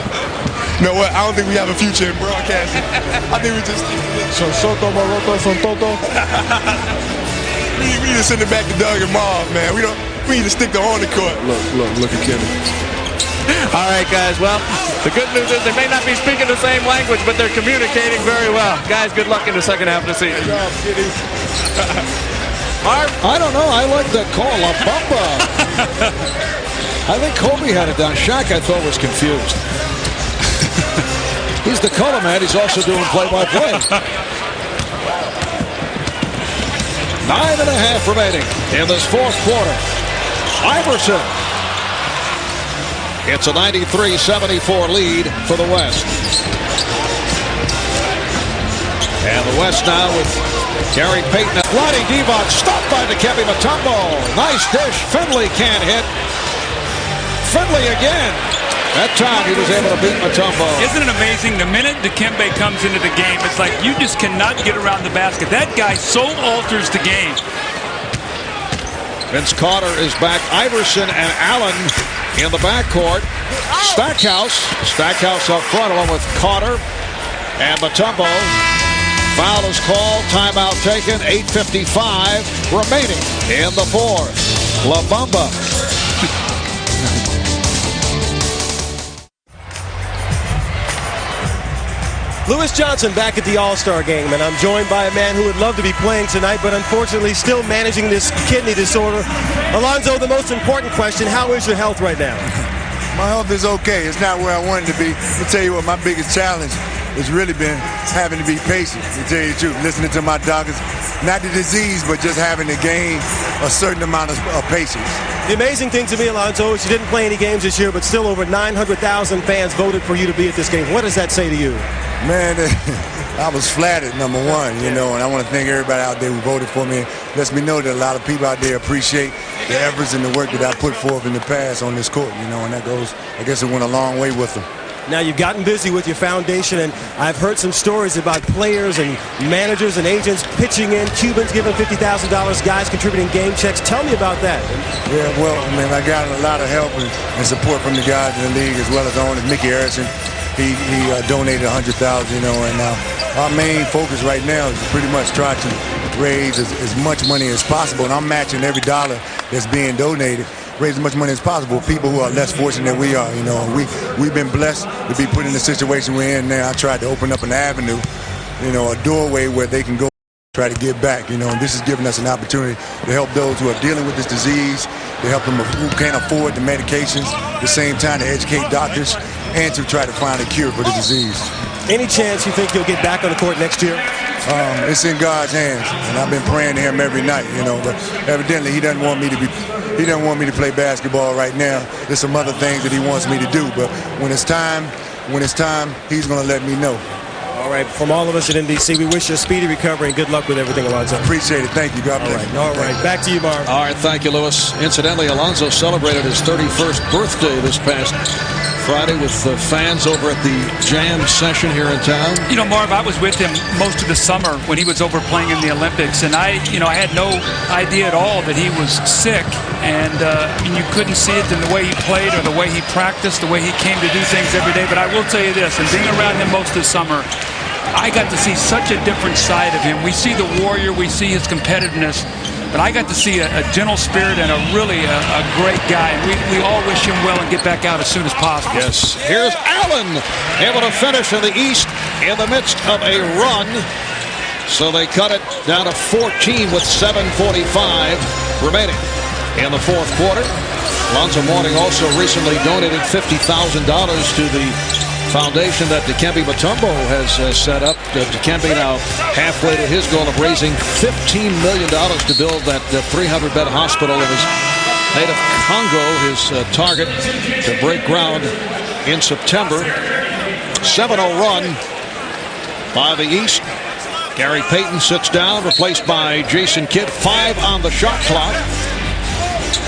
You know what? I don't think we have a future in broadcasting. I think we just. Son Soto, Moroto, Son Toto. We need to send it back to Doug and Marv, man. We need to stick to on the court. Look at Kenny. All right, guys. Well, the good news is they may not be speaking the same language, but they're communicating very well. Guys, good luck in the second half of the season. Good job, kiddies. Marv? I don't know. I like the call, La Bamba. I think Kobe had it down. Shaq, I thought, was confused. He's the color man. He's also doing play-by-play. 9.5 remaining in this fourth quarter. Iverson. It's a 93-74 lead for the West. And the West now with Gary Payton. Lonnie Divac stopped by Dikembe Mutombo. Nice dish. Finley can't hit. Finley again. That time he was able to beat Mutombo. Isn't it amazing? The minute Dikembe comes into the game, it's like you just cannot get around the basket. That guy so alters the game. Vince Carter is back. Iverson and Allen in the backcourt. Stackhouse up front along with Carter and Mutombo. Foul is called. Timeout taken. 8:55 remaining in the fourth. La Bamba. Lewis Johnson back at the All-Star game, and I'm joined by a man who would love to be playing tonight, but unfortunately still managing this kidney disorder. Alonzo, the most important question, how is your health right now? My health is okay. It's not where I wanted to be. Let me tell you what, my biggest challenge has really been having to be patient, to tell you the truth. Listening to my doctors, not the disease, but just having to gain a certain amount of patience. The amazing thing to me, Alonzo, is you didn't play any games this year, but still over 900,000 fans voted for you to be at this game. What does that say to you? Man, I was flattered, number one, you know, and I want to thank everybody out there who voted for me. It lets me know that a lot of people out there appreciate the efforts and the work that I put forth in the past on this court, you know, and that goes, I guess it went a long way with them. Now, you've gotten busy with your foundation, and I've heard some stories about players and managers and agents pitching in, Cubans giving $50,000, guys contributing game checks. Tell me about that. Yeah, well, I mean, I got a lot of help and support from the guys in the league, as well as the owner, Mickey Harrison. He donated $100,000, you know, and our main focus right now is pretty much try to raise as much money as possible, and I'm matching every dollar that's being donated. Raise as much money as possible. People who are less fortunate than we are, you know. We've been blessed to be put in the situation we're in now. I tried to open up an avenue, you know, a doorway where they can go try to give back, you know. And this is giving us an opportunity to help those who are dealing with this disease, to help them who can't afford the medications, at the same time to educate doctors, and to try to find a cure for the disease. Any chance you think you'll get back on the court next year? It's in God's hands, and I've been praying to Him every night, you know. But evidently, He doesn't want me to play basketball right now. There's some other things that He wants me to do. But when it's time, He's going to let me know. All right, from all of us at NBC, we wish you a speedy recovery and good luck with everything, Alonzo. Appreciate it. Thank you. God bless. All right. Back to you, Marv. All right, thank you, Lewis. Incidentally, Alonzo celebrated his 31st birthday this past Friday with fans over at the Jam session here in town. You know, Marv, I was with him most of the summer when he was over playing in the Olympics, and I had no idea at all that he was sick. And I mean, you couldn't see it in the way he played or the way he practiced, the way he came to do things every day. But I will tell you this, and being around him most of the summer, I got to see such a different side of him. We see the warrior, we see his competitiveness, but I got to see a gentle spirit and a great guy. And we all wish him well and get back out as soon as possible. Yes. Here's Allen, able to finish in the East in the midst of a run. So they cut it down to 14 with 7:45 remaining in the fourth quarter. Alonzo Mourning also recently donated $50,000 to the foundation that Dikembe Mutombo has set up. Dikembe now halfway to his goal of raising $15 million to build that 300-bed hospital in his native Congo, his target to break ground in September. 7-0 run by the East. Gary Payton sits down, replaced by Jason Kidd. 5 on the shot clock.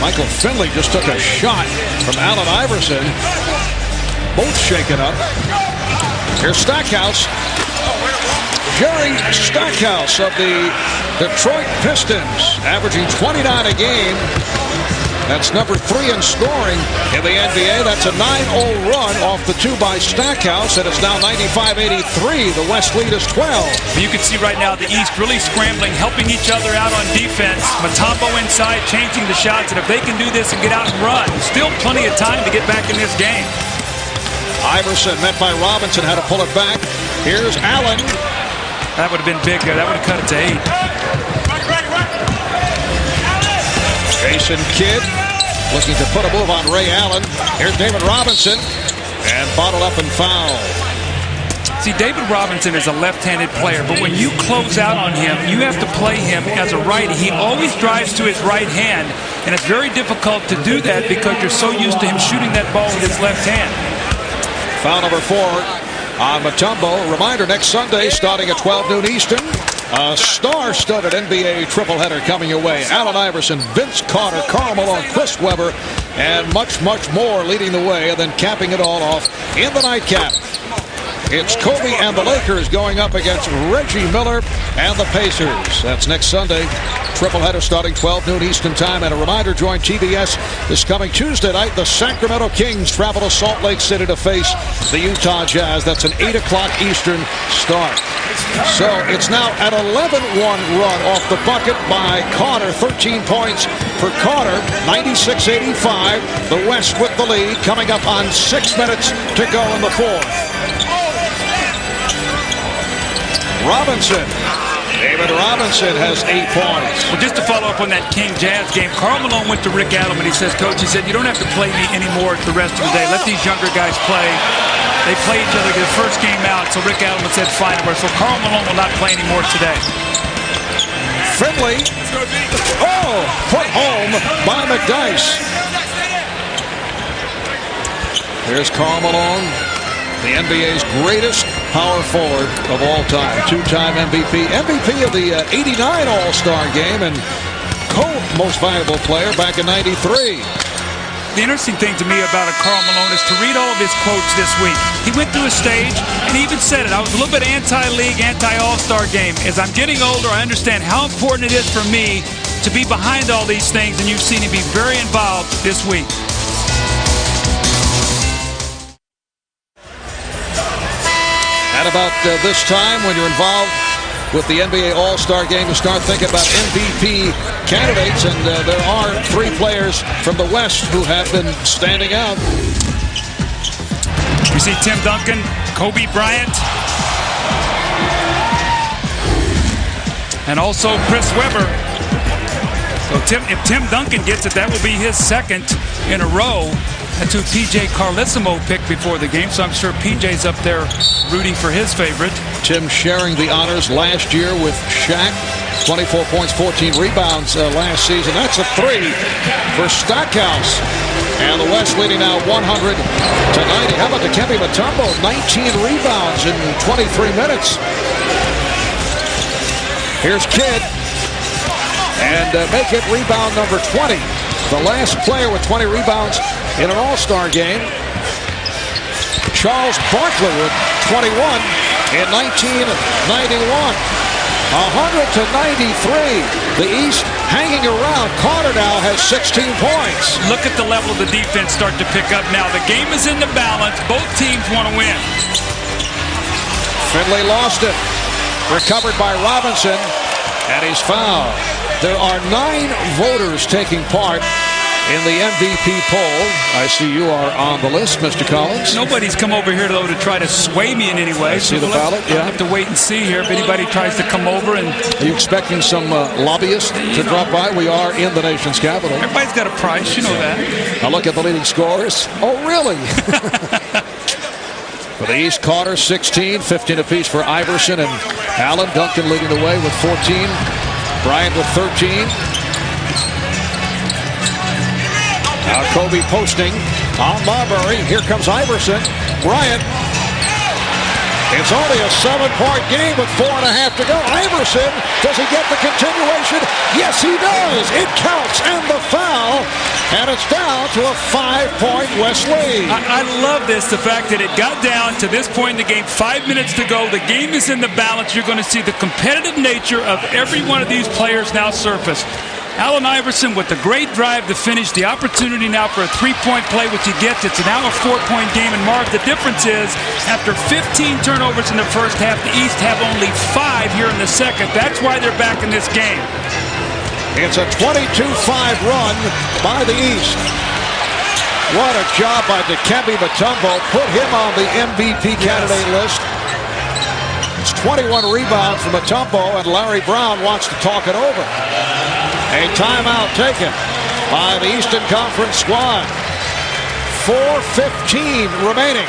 Michael Finley just took a shot from Allen Iverson. Both shaken up. Here's Stackhouse. Jerry Stackhouse of the Detroit Pistons, averaging 29 a game. That's number 3 in scoring in the NBA. That's a 9-0 run off the 2 by Stackhouse, and it's now 95-83. The West lead is 12. You can see right now the East really scrambling, helping each other out on defense. Mutombo inside, changing the shots, and if they can do this and get out and run, still plenty of time to get back in this game. Iverson met by Robinson, had to pull it back. Here's Allen. That would have been big there. That would have cut it to 8. Jason Kidd looking to put a move on Ray Allen. Here's David Robinson, and bottled up and fouled. See, David Robinson is a left-handed player, but when you close out on him, you have to play him as a righty. He always drives to his right hand, and it's very difficult to do that because you're so used to him shooting that ball with his left hand. Foul number 4 on Mutombo. Reminder, next Sunday, starting at 12 noon Eastern, a star-studded NBA tripleheader coming your way. Allen Iverson, Vince Carter, Karl Malone, Chris Webber, and much, much more leading the way, and then capping it all off in the nightcap. It's Kobe and the Lakers going up against Reggie Miller and the Pacers. That's next Sunday. Tripleheader starting 12 noon Eastern time. And a reminder, join TBS this coming Tuesday night. The Sacramento Kings travel to Salt Lake City to face the Utah Jazz. That's an 8 o'clock Eastern start. So it's now an 11-1 run off the bucket by Carter. 13 points for Carter. 96-85. The West with the lead. Coming up on 6 minutes to go in the fourth. Robinson. David Robinson has 8 points. Well, just to follow up on that King-Jazz game, Karl Malone went to Rick Adelman. He says, Coach, he said, you don't have to play me anymore the rest of the day. Let these younger guys play. They play each other the first game out, so Rick Adelman said, fine. So Karl Malone will not play anymore today. Finley. Oh, put home by McDice. There's Karl Malone, the NBA's greatest power forward of all time. 2-time MVP. MVP of the 89 All-Star game and co-most valuable player back in 93. The interesting thing to me about Karl Malone is to read all of his quotes this week. He went through a stage and he even said it. I was a little bit anti-league, anti-All-Star game. As I'm getting older, I understand how important it is for me to be behind all these things, and you've seen him be very involved this week. At about this time, when you're involved with the NBA All-Star Game, you start thinking about MVP candidates, and there are 3 players from the West who have been standing out. You see Tim Duncan, Kobe Bryant, and also Chris Webber. So if Tim Duncan gets it, that will be his 2nd in a row. That's who P.J. Carlissimo picked before the game, so I'm sure P.J.'s up there rooting for his favorite. Tim sharing the honors last year with Shaq. 24 points, 14 rebounds last season. That's a 3 for Stockhouse. And the West leading now 100 to 90. How about Dikembe Mutombo? 19 rebounds in 23 minutes. Here's Kidd. And make it rebound number 20. The last player with 20 rebounds in an All-Star game. Charles Barkley with 21 in 1991. 100 to 93. The East hanging around. Carter now has 16 points. Look at the level of the defense start to pick up now. The game is in the balance. Both teams want to win. Finley lost it. Recovered by Robinson. And he's fouled. There are 9 voters taking part in the MVP poll. I see you are on the list, Mr. Collins. Nobody's come over here, though, to try to sway me in any way. I see the ballot, yeah. I'll have to wait and see here if anybody tries to come over. And are you expecting some lobbyists to drop by? We are in the nation's capital. Everybody's got a price, you know that. Now look at the leading scorers. Oh, really? For the East, Carter, 16, 15 apiece for Iverson and Allen. Duncan leading the way with 14. Bryant with 13. Now Kobe posting on Marbury. Here comes Iverson. Bryant. It's only a 7-point game with 4.5 to go. Iverson, does he get the continuation? Yes, he does. It counts, and the foul. And it's down to a 5-point West lead. I love this, the fact that it got down to this point in the game, 5 minutes to go. The game is in the balance. You're going to see the competitive nature of every one of these players now surface. Allen Iverson with the great drive to finish, the opportunity now for a 3-point play, which he gets. It's now a 4-point game. And Marv, the difference is, after 15 turnovers in the first half, the East have only 5 here in the second. That's why they're back in this game. It's a 22-5 run by the East. What a job by Dikembe Mutombo. Put him on the MVP candidate list. It's 21 rebounds for Mutombo, and Larry Brown wants to talk it over. A timeout taken by the Eastern Conference squad. 4:15 remaining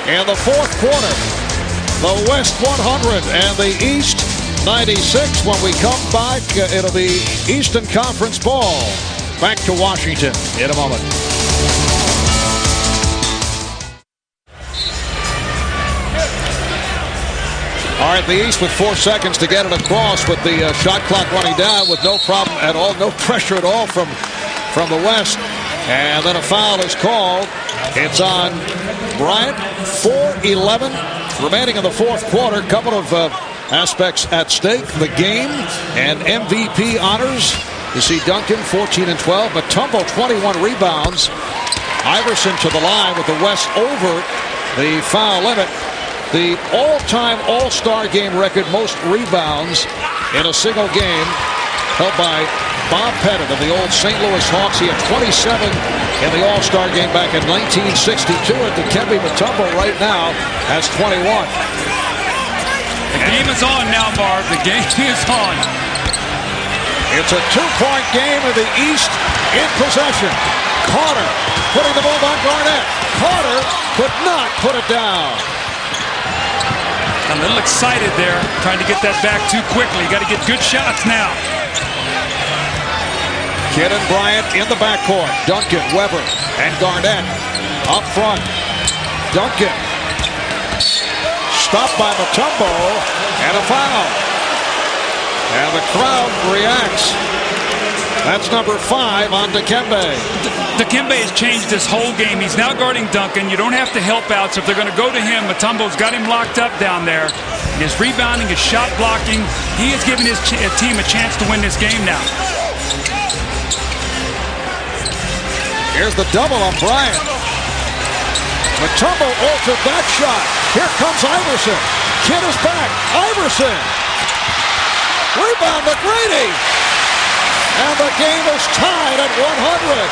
in the fourth quarter. The West 100 and the East 96. When we come back, it'll be Eastern Conference ball. Back to Washington in a moment. All right, the East with 4 seconds to get it across with the shot clock running down with no problem at all, no pressure at all from the West. And then a foul is called. It's on Bryant. 4:11 remaining in the fourth quarter. Couple of aspects at stake. The game and MVP honors. You see Duncan, 14 and 12. Mutombo, 21 rebounds. Iverson to the line with the West over the foul limit. The all-time All-Star game record most rebounds in a single game held by Bob Pettit of the old St. Louis Hawks. He had 27 in the All-Star game back in 1962. And Dikembe Mutombo right now has 21. The game is on now, Marv. The game is on. It's a 2-point game of the East in possession. Carter putting the ball on Garnett. Carter could not put it down. A little excited there, trying to get that back too quickly. Got to get good shots now. Kidd and Bryant in the backcourt. Duncan, Weber, and Garnett up front. Duncan stopped by Mutombo, and a foul. And the crowd reacts. That's number 5 on Dikembe. Dikembe has changed this whole game. He's now guarding Duncan. You don't have to help out, so if they're going to go to him, Mutombo's got him locked up down there. His rebounding, his shot blocking, he is giving his team a chance to win this game now. Here's the double on Bryant. Mutombo altered that shot. Here comes Iverson. Kidd is back. Iverson. Rebound McGrady. And the game is tied at 100.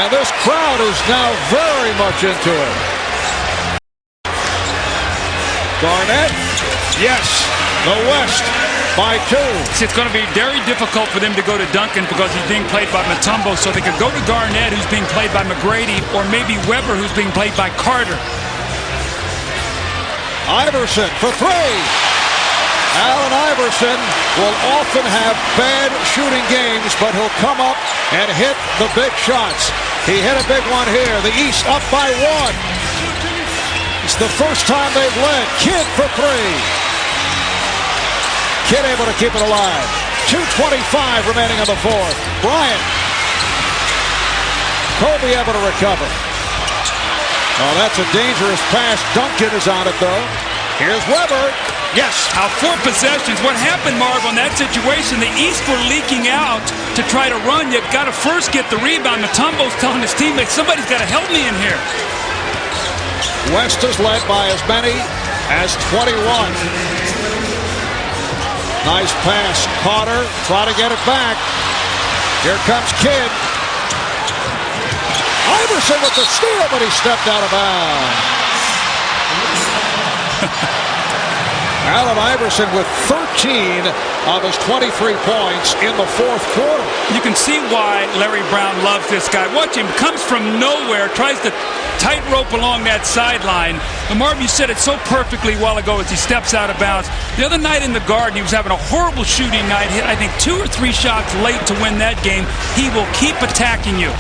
And this crowd is now very much into it. Garnett, yes. the West by 2. It's going to be very difficult for them to go to Duncan because he's being played by Mutombo, so they could go to Garnett, who's being played by McGrady, or maybe Weber, who's being played by Carter. Iverson for 3. Allen Iverson will often have bad shooting games, but he'll come up and hit the big shots. He hit a big one here. The East up by 1. It's the first time they've led. Kidd for 3. Kidd able to keep it alive. 2:25 remaining in the fourth. Bryant. Kobe able to recover. Oh, that's a dangerous pass. Duncan is on it, though. Here's Weber. Yes. Now 4 possessions. What happened, Marv, on that situation, the East were leaking out to try to run. You've got to first get the rebound. Mutombo's telling his teammates, somebody's got to help me in here. West is led by as many as 21. Nice pass. Carter try to get it back. Here comes Kidd. Iverson with the steal, but he stepped out of bounds. Allen Iverson with 13 of his 23 points in the fourth quarter. You can see why Larry Brown loves this guy. Watch him. Comes from nowhere. Tries to tightrope along that sideline. And Marv, you said it so perfectly a while ago as he steps out of bounds. The other night in the Garden, he was having a horrible shooting night. Hit, I think, 2 or 3 shots late to win that game. He will keep attacking you.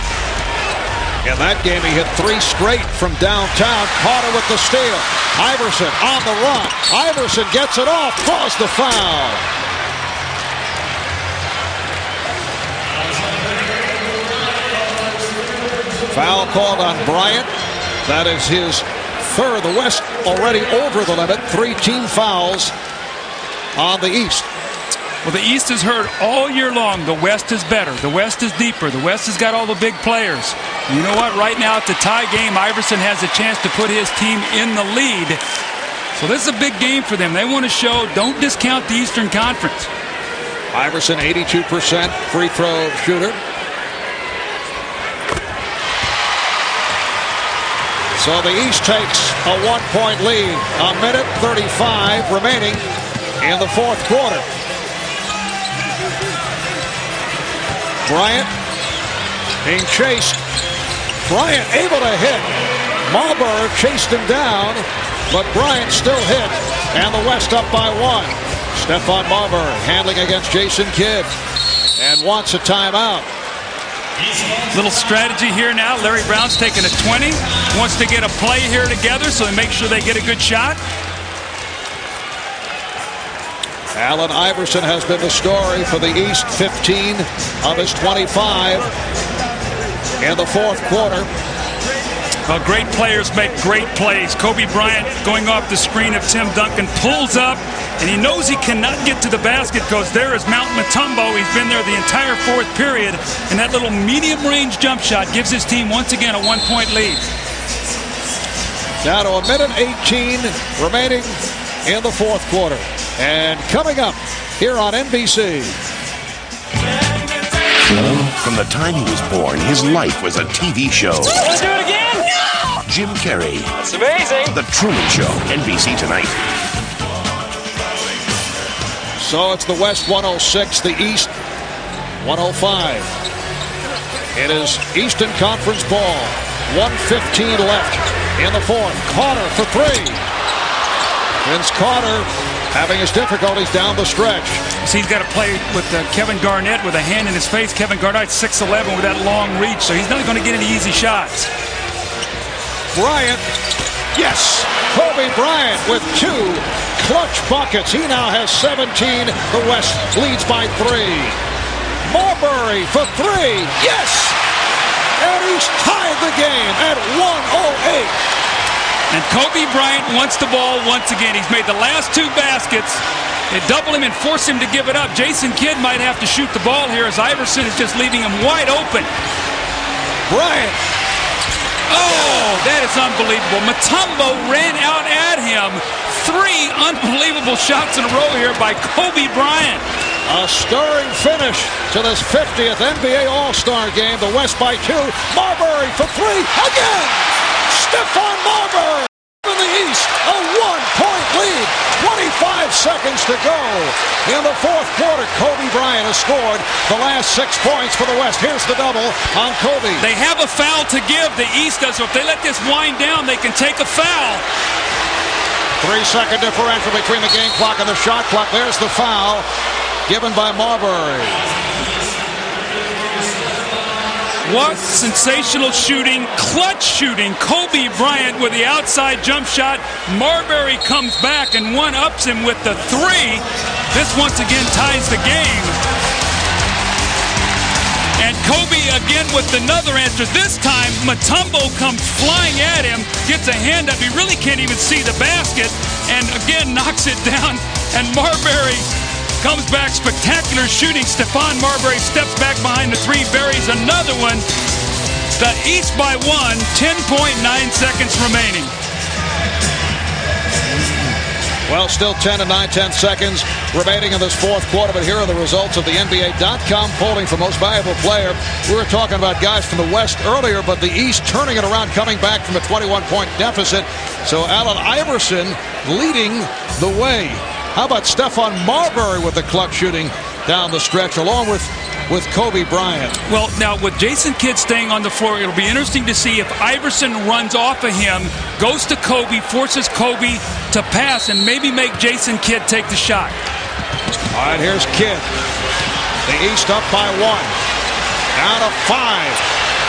In that game, he hit 3 straight from downtown. Carter with the steal. Iverson on the run. Iverson gets it off, draws the foul. Foul called on Bryant. That is his 3rd. The West already over the limit. 3 team fouls on the East. Well, the East has heard all year long the West is better. The West is deeper. The West has got all the big players. You know what? Right now, it's a tie game. Iverson has a chance to put his team in the lead. So this is a big game for them. They want to show, don't discount the Eastern Conference. Iverson, 82% free throw shooter. So the East takes a 1-point lead. A minute 35 remaining in the fourth quarter. Bryant being chased. Bryant able to hit. Marbury chased him down, but Bryant still hit, and the West up by 1. Stephon Marbury handling against Jason Kidd and wants a timeout. Little strategy here now. Larry Brown's taking a 20. Wants to get a play here together so they make sure they get a good shot. Allen Iverson has been the story for the East. 15 of his 25 in the fourth quarter. Well, great players make great plays. Kobe Bryant going off the screen of Tim Duncan pulls up, and he knows he cannot get to the basket because there is Mount Mutombo. He's been there the entire fourth period, and that little medium-range jump shot gives his team once again a 1-point lead. Down to a minute 18 remaining in the fourth quarter. And coming up here on NBC. From the time he was born, his life was a TV show. Let's do it again! No! Jim Carrey. That's amazing. The Truman Show, NBC Tonight. So it's the West 106, the East 105. It is Eastern Conference ball. 1:15 left in the fourth. Carter for 3. Vince Carter having his difficulties down the stretch. So he's got to play with Kevin Garnett with a hand in his face. Kevin Garnett 6'11" with that long reach, so he's not going to get any easy shots. Bryant, yes, Kobe Bryant with 2 clutch buckets. He now has 17. The West leads by 3. Marbury for 3, yes, and he's tied the game at 1:08. And Kobe Bryant wants the ball once again. He's made the last 2 baskets. They double him and force him to give it up. Jason Kidd might have to shoot the ball here as Iverson is just leaving him wide open. Bryant. Oh, that is unbelievable. Mutombo ran out at him. 3 unbelievable shots in a row here by Kobe Bryant. A stirring finish to this 50th NBA All-Star game. The West by 2. Marbury for 3 again. Stephon Marbury in the East, a 1-point lead. 25 seconds to go in the fourth quarter. Kobe Bryant has scored the last 6 points for the West. Here's the double on Kobe. They have a foul to give. The East does. So if they let this wind down, they can take a foul. 3-second differential between the game clock and the shot clock. There's the foul given by Marbury. What sensational shooting, clutch shooting. Kobe Bryant with the outside jump shot. Marbury comes back and one-ups him with the three. This once again ties the game. And Kobe again with another answer. This time, Mutombo comes flying at him, gets a hand up. He really can't even see the basket, and again knocks it down. And Marbury comes back, spectacular shooting. Stephon Marbury steps back behind the three, buries another one. The East by 1, 10.9 seconds remaining. Well, still 10 and 9/10 seconds remaining in this fourth quarter, but here are the results of the NBA.com polling for most valuable player. We were talking about guys from the West earlier, but the East turning it around, coming back from a 21-point deficit. So Allen Iverson leading the way. How about Stephon Marbury with the clutch shooting down the stretch, along with Kobe Bryant? Well, now with Jason Kidd staying on the floor, it'll be interesting to see if Iverson runs off of him, goes to Kobe, forces Kobe to pass, and maybe make Jason Kidd take the shot. All right, here's Kidd. The East up by 1. Down to 5.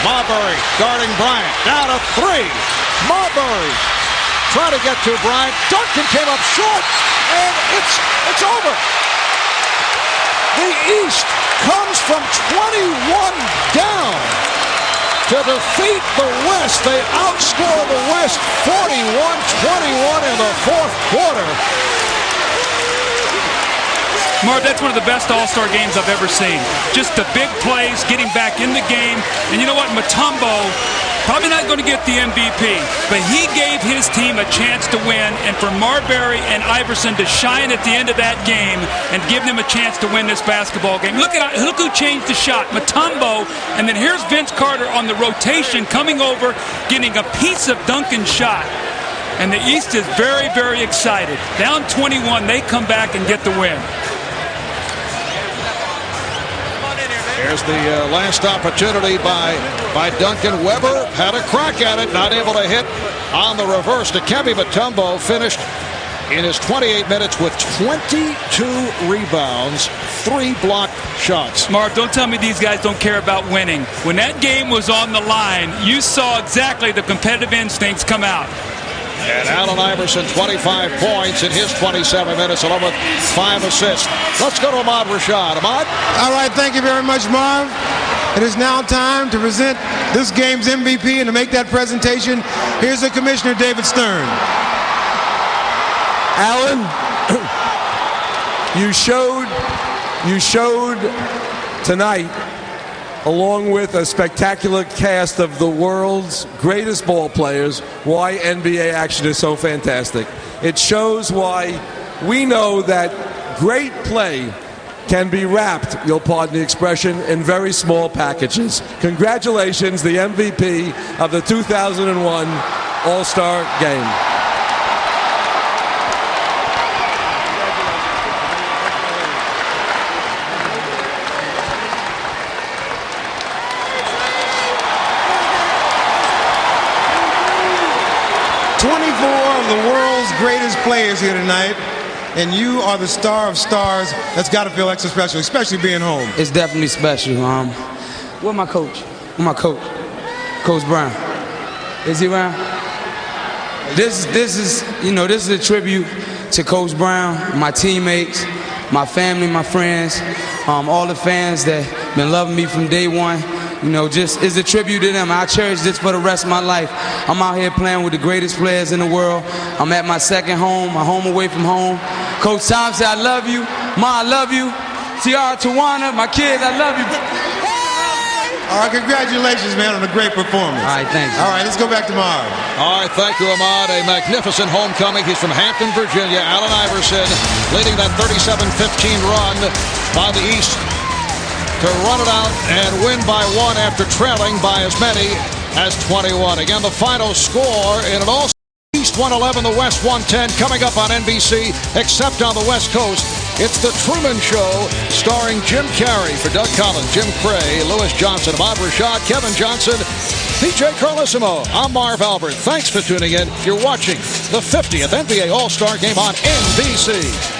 Marbury guarding Bryant. Down to 3. Marbury trying to get to Bryant. Duncan came up short, and it's over. The East comes from 21 down to defeat the West. They outscore the West 41-21 in the fourth quarter. Marv, that's one of the best All-Star games I've ever seen. Just the big plays, getting back in the game. And you know what? Mutombo, probably not going to get the MVP, but he gave his team a chance to win, and for Marbury and Iverson to shine at the end of that game and give them a chance to win this basketball game. Look who changed the shot, Mutombo, and then here's Vince Carter on the rotation coming over, getting a piece of Duncan's shot. And the East is very, very excited. Down 21, they come back and get the win. Here's the last opportunity by Duncan. Weber had a crack at it, not able to hit on the reverse. Dikembe Mutombo finished in his 28 minutes with 22 rebounds, 3 blocked shots. Marv, don't tell me these guys don't care about winning. When that game was on the line, you saw exactly the competitive instincts come out. And Allen Iverson, 25 points in his 27 minutes, along with 5 assists. Let's go to Ahmad Rashad. Ahmad? All right, thank you very much, Marv. It is now time to present this game's MVP, and to make that presentation, here's the Commissioner, David Stern. Allen, you showed tonight, along with a spectacular cast of the world's greatest ball players, why NBA action is so fantastic. It shows why we know that great play can be wrapped, you'll pardon the expression, in very small packages. Congratulations, the MVP of the 2001 All-Star Game. The world's greatest players here tonight, and you are the star of stars. That's got to feel extra special, especially being home. It's definitely special. Where's my coach? Coach Brown. Is he around? This is a tribute to Coach Brown, my teammates, my family, my friends, all the fans that been loving me from day one. Just is a tribute to them. I cherish this for the rest of my life. I'm out here playing with the greatest players in the world. I'm at my second home, my home away from home. Coach Thompson, I love you. Ma, I love you. Tiara, Tawana, my kids, I love you. All right, congratulations, man, on a great performance. All right, thanks. All right, let's go back to Marv. All right, thank you, Ahmad. A magnificent homecoming. He's from Hampton, Virginia. Allen Iverson leading that 37-15 run by the East to run it out and win by 1 after trailing by as many as 21. Again, the final score in an All-Star East East 111, the West 110, coming up on NBC, except on the West Coast. It's The Truman Show, starring Jim Carrey. For Doug Collins, Jim Cray, Lewis Johnson, Ahmad Rashad, Kevin Johnson, PJ Carlesimo, I'm Marv Albert. Thanks for tuning in. You're watching the 50th NBA All-Star Game on NBC.